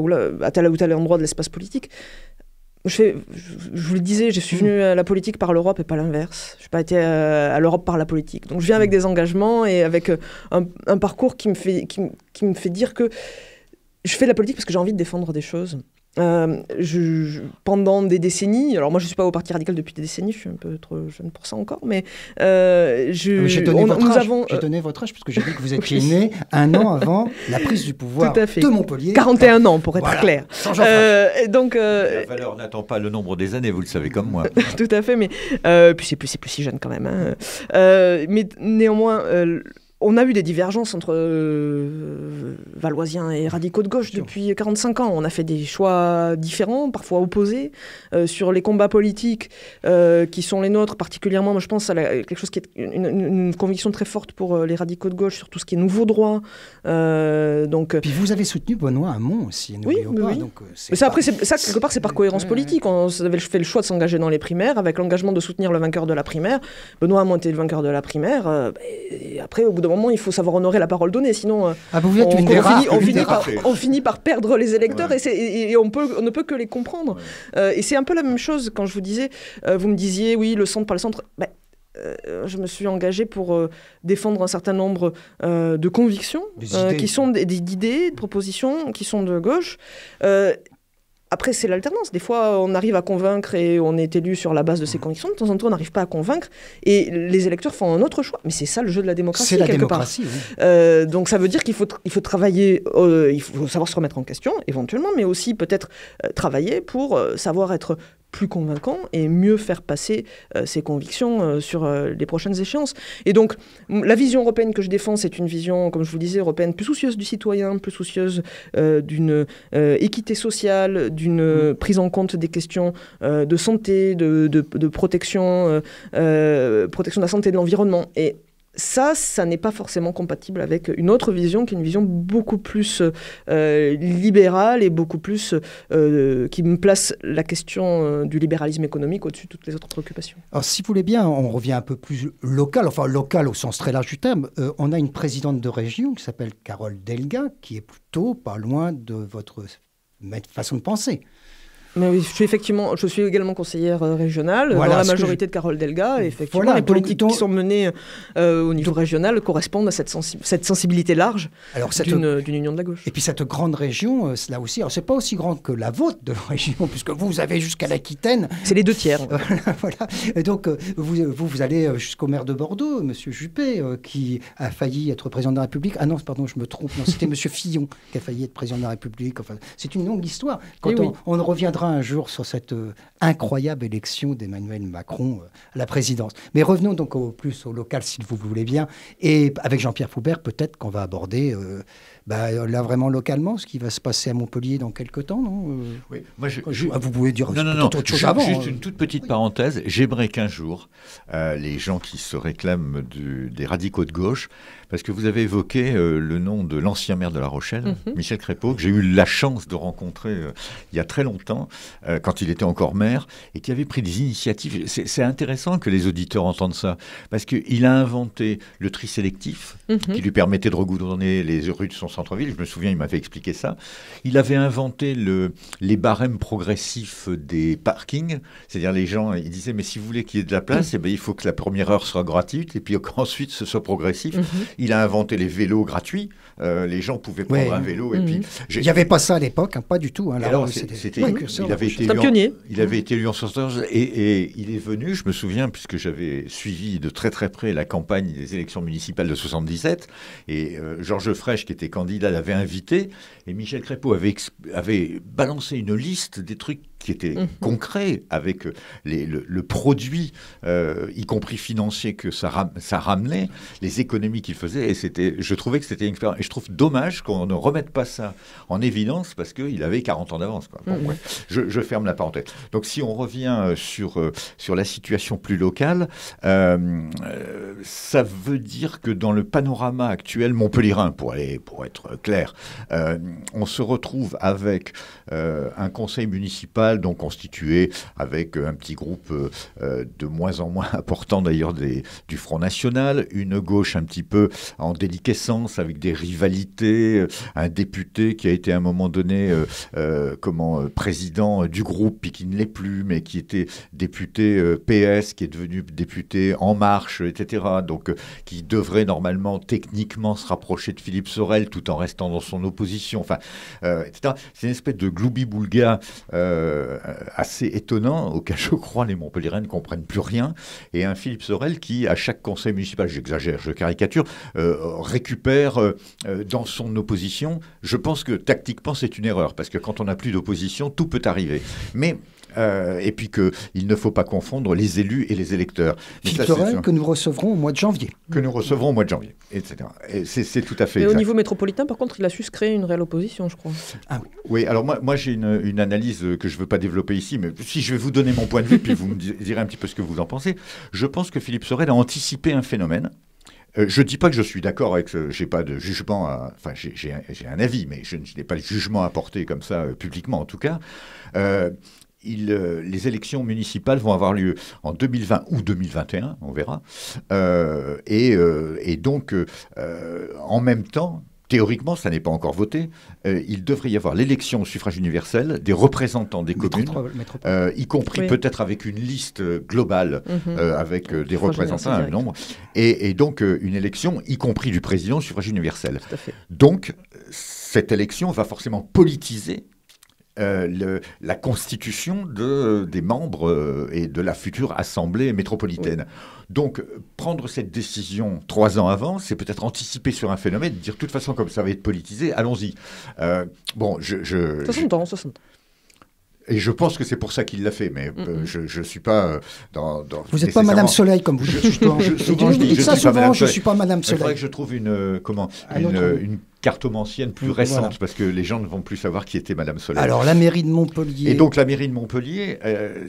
à tel ou tel endroit de l'espace politique. Je vous le disais, je suis venu à la politique par l'Europe et pas l'inverse. Je n'ai pas été à l'Europe par la politique. Donc je viens avec des engagements et avec un parcours qui me fait dire que je fais de la politique parce que j'ai envie de défendre des choses. Pendant des décennies, alors moi je ne suis pas au Parti radical depuis des décennies, je suis un peu trop jeune pour ça encore, mais j'ai donné votre âge puisque j'ai dit que vous étiez né un an avant la prise du pouvoir de Montpellier. 41 ans pour être clair. Donc, la valeur n'attend pas le nombre des années, vous le savez comme moi. Tout à fait, mais puis c'est plus si jeune quand même. Hein. Mais néanmoins... on a eu des divergences entre Valoisiens et radicaux de gauche depuis 45 ans. On a fait des choix différents, parfois opposés, sur les combats politiques qui sont les nôtres, particulièrement, moi, je pense à quelque chose qui est une conviction très forte pour les radicaux de gauche, sur tout ce qui est nouveau droit. Puis vous avez soutenu Benoît Hamon aussi, n'oublions pas. Oui. Donc, quelque part, c'est par cohérence politique. On avait fait le choix de s'engager dans les primaires, avec l'engagement de soutenir le vainqueur de la primaire. Benoît Hamon était le vainqueur de la primaire. Et après, au bout d'un moment, il faut savoir honorer la parole donnée, sinon on finit par perdre les électeurs et on ne peut que les comprendre. Et c'est un peu la même chose quand je vous disais, vous me disiez, oui, le centre, pas le centre. Je me suis engagée pour défendre un certain nombre de convictions qui sont d'idées, de propositions qui sont de gauche. Après, c'est l'alternance. Des fois, on arrive à convaincre et on est élu sur la base de ses convictions. De temps en temps, on n'arrive pas à convaincre et les électeurs font un autre choix. Mais c'est ça le jeu de la démocratie, c'est la quelque démocratie, part. Oui. Donc ça veut dire qu'il faut travailler, il faut savoir se remettre en question, éventuellement, mais aussi peut-être travailler pour savoir être plus convaincant et mieux faire passer ses convictions sur les prochaines échéances. Et donc, la vision européenne que je défends, c'est une vision, comme je vous le disais, européenne plus soucieuse du citoyen, plus soucieuse d'une équité sociale, d'une prise en compte des questions de santé, de protection de la santé, de l'environnement. Et ça n'est pas forcément compatible avec une autre vision qui est une vision beaucoup plus libérale et beaucoup plus qui me place la question du libéralisme économique au-dessus de toutes les autres préoccupations. Alors si vous voulez bien, on revient un peu plus local au sens très large du terme. On a une présidente de région qui s'appelle Carole Delga, qui est plutôt pas loin de votre façon de penser. Mais oui, je suis également conseillère régionale dans la majorité de Carole Delga. Et effectivement, les politiques qui sont menées au niveau régional correspondent à cette sensibilité large d'une union de la gauche. Et puis cette grande région, là aussi, alors c'est pas aussi grand que la vôtre de région, puisque vous avez jusqu'à l'Aquitaine. C'est les 2/3. Voilà. Et donc vous allez jusqu'au maire de Bordeaux, M. Juppé, qui a failli être président de la République. Ah non, pardon, je me trompe. Non, c'était M. Fillon qui a failli être président de la République. Enfin, c'est une longue histoire. Quand on reviendra un jour sur cette incroyable élection d'Emmanuel Macron à la présidence. Mais revenons donc plus au local, si vous voulez bien. Et avec Jean-Pierre Foubert, peut-être qu'on va aborder là vraiment localement ce qui va se passer à Montpellier dans quelques temps, non Oui. Vous pouvez dire autre chose avant. Juste une toute petite parenthèse. J'aimerais qu'un jour, les gens qui se réclament des radicaux de gauche, parce que vous avez évoqué le nom de l'ancien maire de La Rochelle, Michel Crépeau, que j'ai eu la chance de rencontrer il y a très longtemps, quand il était encore maire, et qui avait pris des initiatives. C'est intéressant que les auditeurs entendent ça, parce qu'il a inventé le tri sélectif, qui lui permettait de regoudronner les rues de son centre-ville. Je me souviens, il m'avait expliqué ça. Il avait inventé les barèmes progressifs des parkings, c'est-à-dire les gens, ils disaient, mais si vous voulez qu'il y ait de la place, il faut que la première heure soit gratuite, et puis qu'ensuite ce soit progressif. Il a inventé les vélos gratuits. Les gens pouvaient prendre un vélo. Et puis, il n'y avait pas ça à l'époque, pas du tout. Hein, alors, il avait été élu en 1974 et il est venu, je me souviens, puisque j'avais suivi de très très près la campagne des élections municipales de 1977, et Georges Frêche, qui était candidat, l'avait invité, et Michel Crépeau avait balancé une liste des trucs qui était concret, avec le produit, y compris financier, que ça ramenait, les économies qu'il faisait. Et je trouvais que c'était une expérience. Et je trouve dommage qu'on ne remette pas ça en évidence parce qu'il avait 40 ans d'avance. Quoi. Bon, ouais. Je ferme la parenthèse. Donc si on revient sur la situation plus locale, ça veut dire que dans le panorama actuel montpelliérain, pour être clair, on se retrouve avec un conseil municipal donc constitué avec un petit groupe de moins en moins important d'ailleurs du Front National, une gauche un petit peu en déliquescence avec des rivalités, un député qui a été à un moment donné président du groupe puis qui ne l'est plus, mais qui était député PS, qui est devenu député En Marche, etc. Donc qui devrait normalement techniquement se rapprocher de Philippe Sorel tout en restant dans son opposition, enfin, etc. C'est une espèce de gloubi-boulga assez étonnant auquel je crois les Montpelliérains ne comprennent plus rien, et un Philippe Sorel qui, à chaque conseil municipal, j'exagère, je caricature, récupère dans son opposition. Je pense que tactiquement c'est une erreur, parce que quand on n'a plus d'opposition, tout peut arriver. Mais et puis qu'il ne faut pas confondre les élus et les électeurs. Philippe Sorel, que nous recevrons au mois de janvier. Que nous recevrons au mois de janvier, etc. Et c'est tout à fait exact. Et au niveau métropolitain, par contre, il a su se créer une réelle opposition, je crois. Ah oui. Oui, alors moi j'ai une analyse que je ne veux pas développer ici, mais si je vais vous donner mon point de vue, puis vous me direz un petit peu ce que vous en pensez. Je pense que Philippe Sorel a anticipé un phénomène. Je ne dis pas que je suis d'accord avec ce... J'ai pas de jugement... Enfin, j'ai un avis, mais je n'ai pas de jugement à porter comme ça, publiquement en tout cas. Les élections municipales vont avoir lieu en 2020 ou 2021, on verra. Et donc, en même temps, théoriquement, ça n'est pas encore voté, il devrait y avoir l'élection au suffrage universel des représentants des communes, y compris peut-être avec une liste globale, avec des représentants, un nombre, et donc une élection, y compris du président au suffrage universel. Donc, cette élection va forcément politiser la constitution des membres et de la future assemblée métropolitaine. Oui. Donc, prendre cette décision 3 ans avant, c'est peut-être anticiper sur un phénomène, dire de toute façon, comme ça va être politisé, allons-y. Bon, 60 ans. Et je pense que c'est pour ça qu'il l'a fait, mais je ne suis pas dans vous n'êtes pas Madame Soleil, comme vous dites. Souvent, je ne suis pas Madame Soleil. Il faudrait que je trouve une cartomancienne plus récente, parce que les gens ne vont plus savoir qui était Madame Soleil. Alors, la mairie de Montpellier... Et donc, la mairie de Montpellier,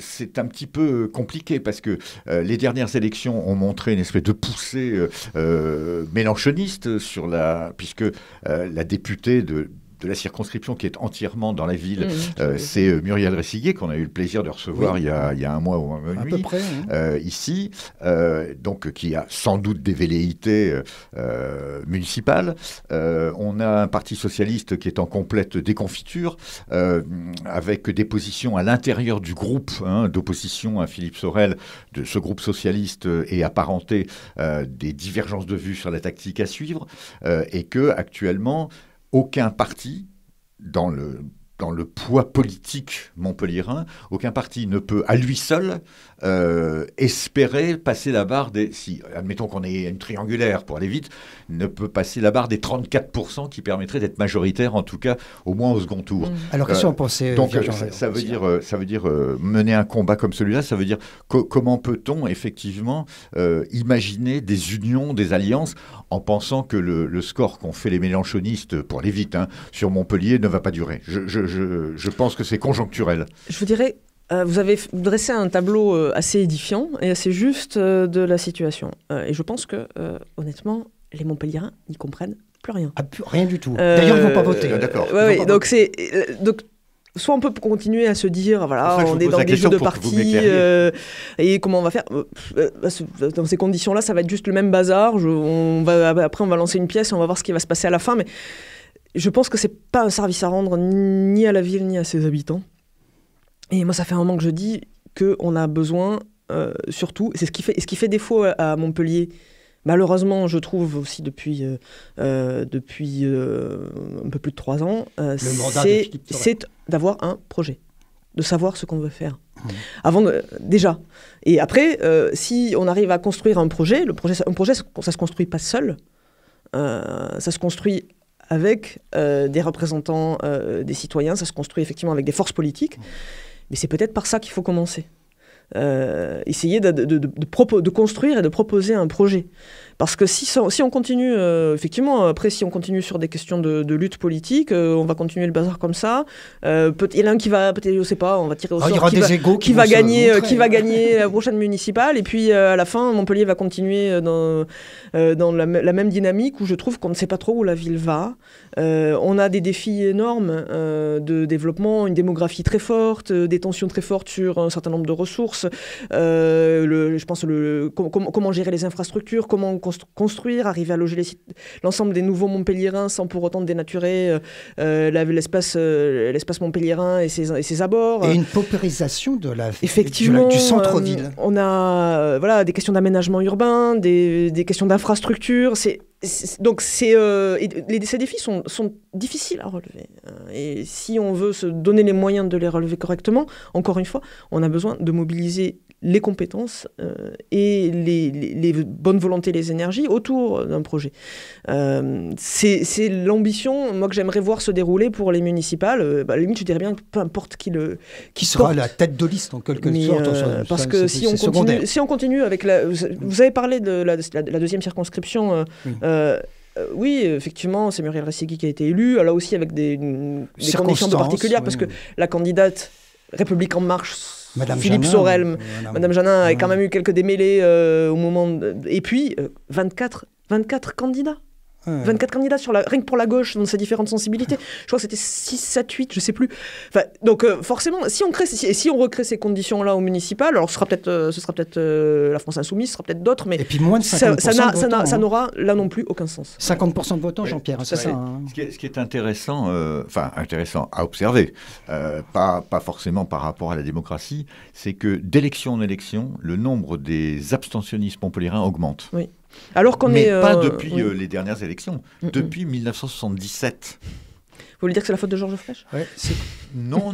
c'est un petit peu compliqué, parce que les dernières élections ont montré une espèce de poussée mélenchoniste puisque la députée de la circonscription qui est entièrement dans la ville, c'est Muriel Ressiguier, qu'on a eu le plaisir de recevoir il y a un mois ou un mois et demi, à peu près, ici, donc qui a sans doute des velléités municipales. On a un parti socialiste qui est en complète déconfiture, avec des positions à l'intérieur du groupe d'opposition à Philippe Sorel, de ce groupe socialiste et apparenté, des divergences de vues sur la tactique à suivre, et que actuellement aucun parti, dans le poids politique montpelliérain, aucun parti ne peut à lui seul espérer passer la barre si admettons qu'on ait une triangulaire pour aller vite, ne peut passer la barre des 34% qui permettrait d'être majoritaire, en tout cas au moins au second tour. Alors qu'est-ce qu'on pensait donc ça veut dire mener un combat comme celui-là, ça veut dire comment peut-on effectivement imaginer des unions, des alliances, en pensant que le score qu'ont fait les mélenchonistes, pour aller vite, sur Montpellier ne va pas durer. Je pense que c'est conjoncturel. Je vous dirais, vous avez dressé un tableau assez édifiant et assez juste de la situation. Et je pense que, honnêtement, les Montpelliérains n'y comprennent plus rien. Rien du tout. D'ailleurs, ils ne vont pas voter. D'accord. Donc, soit on peut continuer à se dire, voilà, on est dans des jeux de partis, et comment on va faire dans ces conditions-là, ça va être juste le même bazar. Après, on va lancer une pièce et on va voir ce qui va se passer à la fin. Mais je pense que c'est pas un service à rendre ni à la ville ni à ses habitants. Et moi, ça fait un moment que je dis qu'on a besoin, surtout, c'est ce qui fait défaut à Montpellier. Malheureusement, je trouve aussi depuis un peu plus de 3 ans, c'est d'avoir un projet, de savoir ce qu'on veut faire. Déjà. Et après, si on arrive à construire un projet, un projet, ça se construit pas seul. Ça se construit avec des représentants des citoyens, ça se construit effectivement avec des forces politiques. Mais c'est peut-être par ça qu'il faut commencer. Essayer de construire et de proposer un projet. Parce que si on continue, effectivement, après, si on continue sur des questions de lutte politique, on va continuer le bazar comme ça. Il y en a un qui va, peut-être, je sais pas, on va tirer au sort qui va gagner la prochaine municipale. Et puis, à la fin, Montpellier va continuer dans la même dynamique où je trouve qu'on ne sait pas trop où la ville va. On a des défis énormes de développement, une démographie très forte, des tensions très fortes sur un certain nombre de ressources. Je pense comment gérer les infrastructures, comment construire, arriver à loger l'ensemble des nouveaux Montpelliérains sans pour autant dénaturer l'espace montpelliérain et ses abords. Et une paupérisation de effectivement, du centre-ville. On a des questions d'aménagement urbain, des questions d'infrastructure. Ces défis sont difficiles à relever. Et si on veut se donner les moyens de les relever correctement, encore une fois, on a besoin de mobiliser les compétences et les bonnes volontés, les énergies autour d'un projet. C'est l'ambition, moi, que j'aimerais voir se dérouler pour les municipales. À la limite, je dirais bien peu importe qui sera la tête de liste en quelque sorte. Parce que si on continue avec vous avez parlé de la deuxième circonscription. Oui, effectivement, c'est Muriel Rességui qui a été élue, là aussi avec des conditions particulières, parce que la candidate République En Marche, Philippe Sorel, Madame Janin, a quand même eu quelques démêlés au moment... Et puis, 24 candidats. 24 candidats rien que pour la gauche, dans ses différentes sensibilités. Je crois que c'était 6, 7, 8, je ne sais plus. Enfin, donc forcément, si on recrée ces conditions-là au municipal, alors ce sera peut-être la France Insoumise, ce sera peut-être d'autres, mais et puis moins de 50% ça n'aura là non plus aucun sens. 50% de votants, Jean-Pierre, c'est ça. Ce qui est intéressant, intéressant à observer, pas forcément par rapport à la démocratie, c'est que d'élection en élection, le nombre des abstentionnistes montpelliérains augmente. Oui. Alors mais pas depuis les dernières élections, depuis 1977. Vous voulez dire que c'est la faute de Georges Frêche ? Non,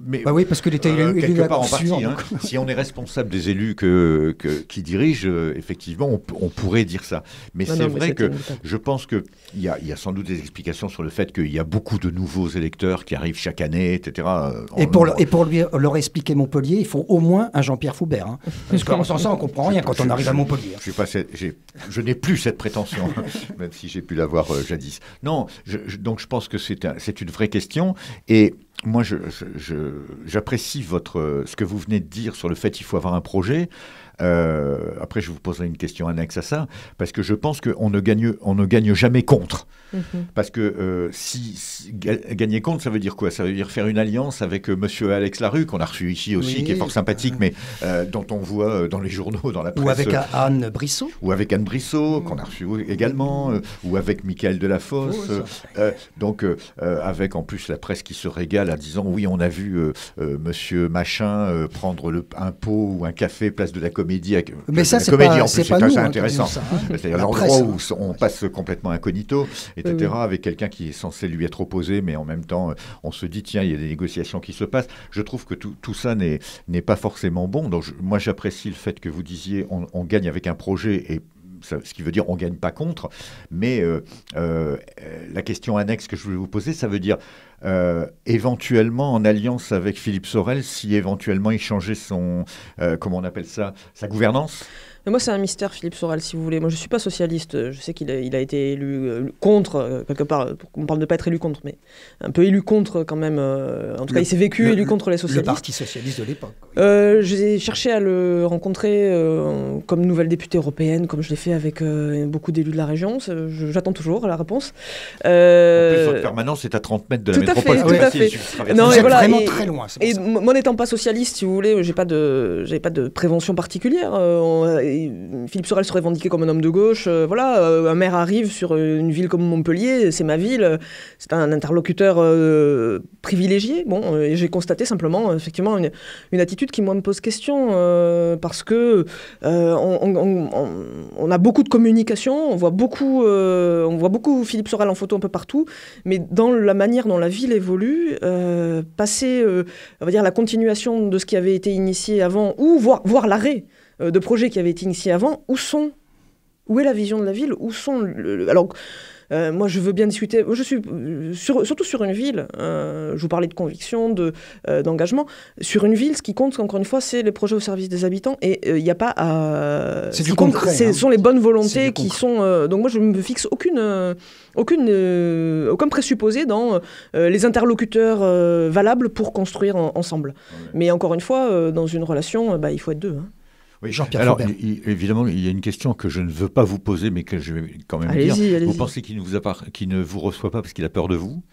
mais oui, parce qu'il était élu quelque part en partie. Si on est responsable des élus qui dirigent, effectivement, on pourrait dire ça. Mais c'est vrai que je pense qu'il y a sans doute des explications sur le fait qu'il y a beaucoup de nouveaux électeurs qui arrivent chaque année, etc. Et pour leur expliquer Montpellier, il faut au moins un Jean-Pierre Foubert. Parce qu'en sans ça, on ne comprend rien quand on arrive à Montpellier. Je n'ai plus cette prétention, même si j'ai pu l'avoir jadis. Non, donc je pense que c'est une vraie question. Et moi, j'apprécie ce que vous venez de dire sur le fait qu'il faut avoir un projet. Après, je vous poserai une question annexe à ça, parce que je pense qu'on ne gagne jamais contre. Parce que gagner contre, ça veut dire quoi ? Ça veut dire faire une alliance avec monsieur Alex Larue, qu'on a reçu ici aussi, qui est fort sympathique, mais dont on voit dans les journaux, dans la presse. Ou avec Anne Brissot. Ou avec Anne Brissot, qu'on a reçu également, ou avec Michael Delafosse. Donc, avec en plus la presse qui se régale en disant, oui, on a vu monsieur Machin prendre un pot ou un café place de la Comédie. Mais ça, c'est pas, c'est assez intéressant. C'est-à-dire l'endroit où on passe complètement incognito, etc., avec quelqu'un qui est censé lui être opposé, mais en même temps, on se dit, tiens, il y a des négociations qui se passent. Je trouve que tout ça n'est pas forcément bon. Donc, moi, j'apprécie le fait que vous disiez, on gagne avec un projet, et ce qui veut dire on ne gagne pas contre. Mais la question annexe que je voulais vous poser, ça veut dire éventuellement en alliance avec Philippe Sorel, si éventuellement il changeait comment on appelle ça, sa gouvernance. Mais moi, c'est un mystère, Philippe Sorel, si vous voulez. Moi, je ne suis pas socialiste. Je sais qu'il a été élu contre, quelque part. On parle de ne pas être élu contre, mais un peu élu contre quand même. En tout cas, il s'est vécu élu contre les socialistes. Le parti socialiste de l'époque. J'ai cherché à le rencontrer comme nouvelle députée européenne, comme je l'ai fait avec beaucoup d'élus de la région. J'attends toujours la réponse. En plus, votre permanence est à 30 mètres de la métropole. Tout à fait. Non, et voilà, vraiment très loin. Et moi, n'étant pas socialiste, si vous voulez, j'ai pas de prévention particulière. Philippe Sorel se revendiquait comme un homme de gauche. Un maire arrive sur une ville comme Montpellier, c'est ma ville, c'est un interlocuteur privilégié. Bon, et j'ai constaté simplement, effectivement, une attitude qui, moi, me pose question, parce que on a beaucoup de communication, on voit beaucoup Philippe Sorel en photo un peu partout, mais dans la manière dont la ville évolue, passer, on va dire, la continuation de ce qui avait été initié avant, ou voir l'arrêt de projets qui avaient été initiés avant, où sont où est la vision de la ville, où sont... Alors, moi, je veux bien discuter. Je suis surtout sur une ville. Je vous parlais de conviction, d'engagement. Sur une ville, ce qui compte, encore une fois, c'est les projets au service des habitants. Et il n'y a pas à. C'est du concret. Ce sont les bonnes volontés qui sont. Donc moi, je ne me fixe aucun présupposé dans les interlocuteurs valables pour construire ensemble. Ouais. Mais encore une fois, dans une relation, il faut être deux. Hein. Oui. Alors, évidemment, il y a une question que je ne veux pas vous poser, mais que je vais quand même dire. Allez-y. Vous pensez qu'il ne vous reçoit pas parce qu'il a peur de vous ?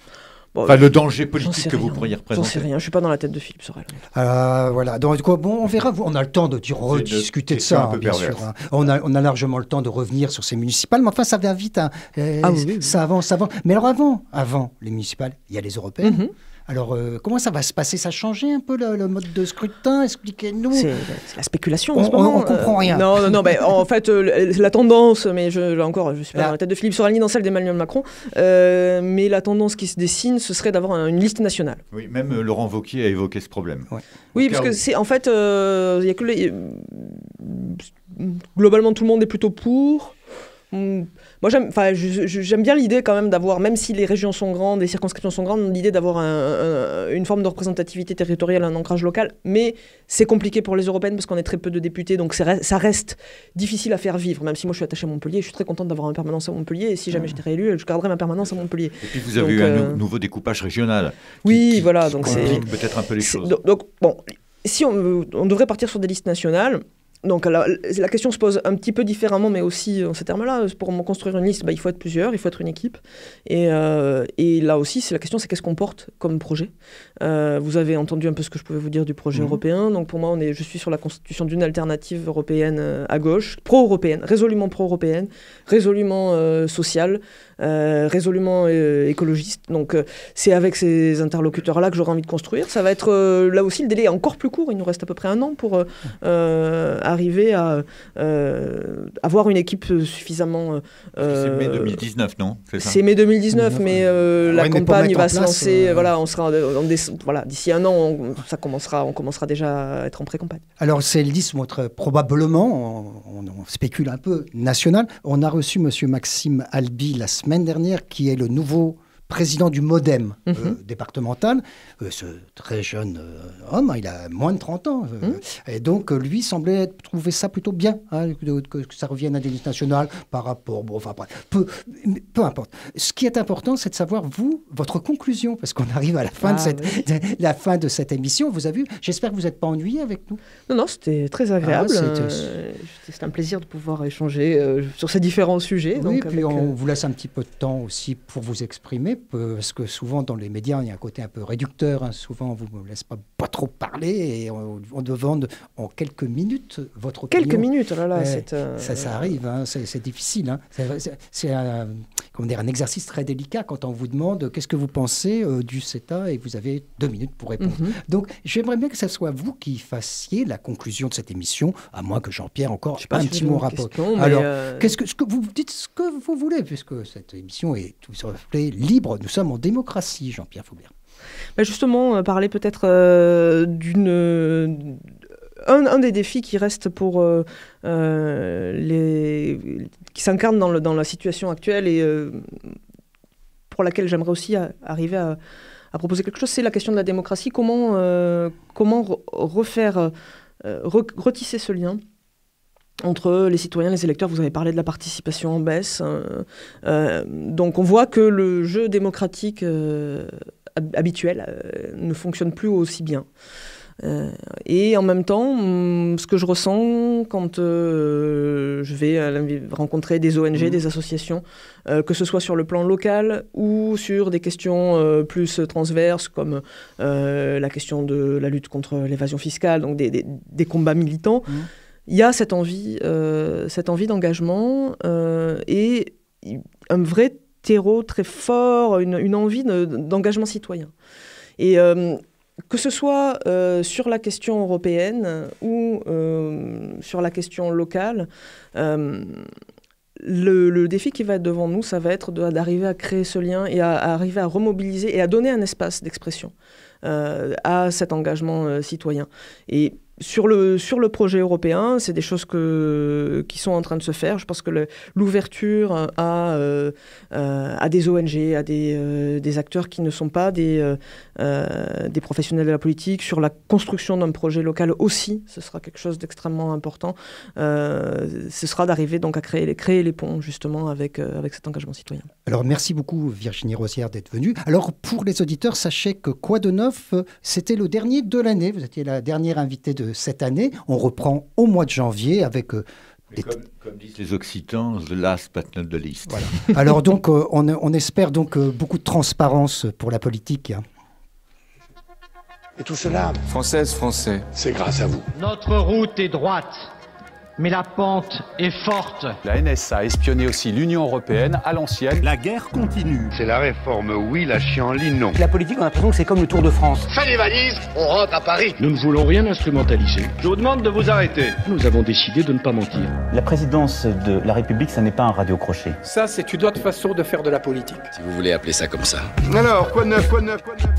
Enfin, le danger politique que vous pourriez représenter. J'en sais rien, je ne suis pas dans la tête de Philippe Sorel. Voilà, donc on verra. On a le temps de rediscuter de ça, bien sûr. Hein. On a largement le temps de revenir sur ces municipales, mais enfin, ça va vite. Hein. Oui. Ça avance. Mais alors avant les municipales, il y a les européennes. Mm-hmm. Alors, comment ça va se passer ? Ça a changé un peu le mode de scrutin ? Expliquez-nous. C'est la spéculation en ce moment. On ne comprend rien. Non, en fait, la tendance, mais là encore, je ne suis pas dans la tête de Philippe Sorel ni dans celle d'Emmanuel Macron, mais la tendance qui se dessine, ce serait d'avoir une liste nationale. Oui, même Laurent Wauquiez a évoqué ce problème. Ouais. Oui, parce que c'est en fait, y a que globalement, tout le monde est plutôt pour. Moi, j'aime bien l'idée quand même d'avoir, même si les régions sont grandes, les circonscriptions sont grandes, l'idée d'avoir une forme de représentativité territoriale, un ancrage local. Mais c'est compliqué pour les européennes parce qu'on est très peu de députés, donc ça reste difficile à faire vivre. Même si moi je suis attachée à Montpellier, je suis très contente d'avoir une permanence à Montpellier. Et si jamais j'étais réélue, je garderais ma permanence à Montpellier. Et puis vous avez eu un nouveau découpage régional. Oui, voilà. Donc c'est peut-être un peu les choses. Donc bon, si on devrait partir sur des listes nationales. Donc la question se pose un petit peu différemment, mais aussi en ces termes-là. Pour construire une liste, il faut être plusieurs, il faut être une équipe. Et là aussi, la question, c'est qu'est-ce qu'on porte comme projet. Vous avez entendu un peu ce que je pouvais vous dire du projet européen. Donc pour moi, je suis sur la constitution d'une alternative européenne à gauche, pro-européenne, résolument pro-européenne, résolument sociale, résolument écologiste. Donc c'est avec ces interlocuteurs-là que j'aurais envie de construire. Ça va être là aussi, le délai est encore plus court. Il nous reste à peu près 1 an pour arriver à avoir une équipe suffisamment... c'est mai 2019, non ? C'est mai 2019, mais la campagne va se lancer. Voilà, on sera d'ici 1 an, on commencera déjà à être en pré-campagne. Alors, c'est le 10, probablement, on spécule un peu, national. On a reçu M. Maxime Albi la semaine dernière, qui est le nouveau président du MoDem départemental, ce très jeune homme, il a moins de 30 ans. Et donc, lui semblait trouver ça plutôt bien, que ça revienne à des listes nationales par rapport... peu importe. Ce qui est important, c'est de savoir, votre conclusion, parce qu'on arrive à la fin, la fin de cette émission. Vous avez vu, j'espère que vous n'êtes pas ennuyé avec nous. Non, c'était très agréable. C'est un plaisir de pouvoir échanger sur ces différents sujets. Oui, donc, puis on vous laisse un petit peu de temps aussi pour vous exprimer, parce que souvent dans les médias, il y a un côté un peu réducteur. Souvent, on ne vous laisse pas trop parler et on demande en quelques minutes votre opinion. Quelques minutes, oh là là. Ça arrive, c'est difficile. C'est un exercice très délicat quand on vous demande qu'est-ce que vous pensez du CETA et vous avez 2 minutes pour répondre. Donc, j'aimerais bien que ce soit vous qui fassiez la conclusion de cette émission, à moins que Jean-Pierre encore un petit mot rapporte. Alors, qu'est-ce que vous dites ce que vous voulez, puisque cette émission est tout à fait libre. Nous sommes en démocratie, Jean-Pierre Faubert. Justement, parler peut-être un des défis qui reste pour qui s'incarne dans la situation actuelle et pour laquelle j'aimerais aussi arriver à proposer quelque chose, c'est la question de la démocratie. Comment retisser ce lien entre les citoyens et les électeurs. Vous avez parlé de la participation en baisse. Donc on voit que le jeu démocratique habituel ne fonctionne plus aussi bien. Et en même temps, ce que je ressens quand je vais rencontrer des ONG, des associations, que ce soit sur le plan local ou sur des questions plus transverses comme la question de la lutte contre l'évasion fiscale, donc des combats militants, il y a cette envie d'engagement et un vrai terreau très fort, une envie d'engagement citoyen. Et que ce soit sur la question européenne ou sur la question locale, le défi qui va être devant nous, ça va être d'arriver à créer ce lien et à arriver à remobiliser et à donner un espace d'expression à cet engagement citoyen. Et sur le projet européen, c'est des choses qui sont en train de se faire. Je pense que l'ouverture à des ONG, à des acteurs qui ne sont pas des professionnels de la politique, sur la construction d'un projet local aussi, ce sera quelque chose d'extrêmement important. Ce sera d'arriver donc à créer les ponts justement avec cet engagement citoyen. Alors merci beaucoup Virginie Rosière d'être venue. Alors pour les auditeurs, sachez que Quoi de neuf, c'était le dernier de l'année. Vous étiez la dernière invitée de cette année. On reprend au mois de janvier avec... Comme disent les Occitans, the last but not the least. Voilà. Alors donc, on espère donc beaucoup de transparence pour la politique. Et tout cela, Française, Français, c'est grâce à vous. Notre route est droite, mais la pente est forte. La NSA a espionné aussi l'Union européenne à l'ancienne. La guerre continue. C'est la réforme oui, la chienlit non. La politique, on a l'impression que c'est comme le Tour de France. Fais les valises, on rentre à Paris. Nous ne voulons rien instrumentaliser. Je vous demande de vous arrêter. Nous avons décidé de ne pas mentir. La présidence de la République, ça n'est pas un radio-crochet. Ça, c'est une autre façon de faire de la politique. Si vous voulez appeler ça comme ça. Alors, quoi de neuf, quoi de neuf, quoi de neuf?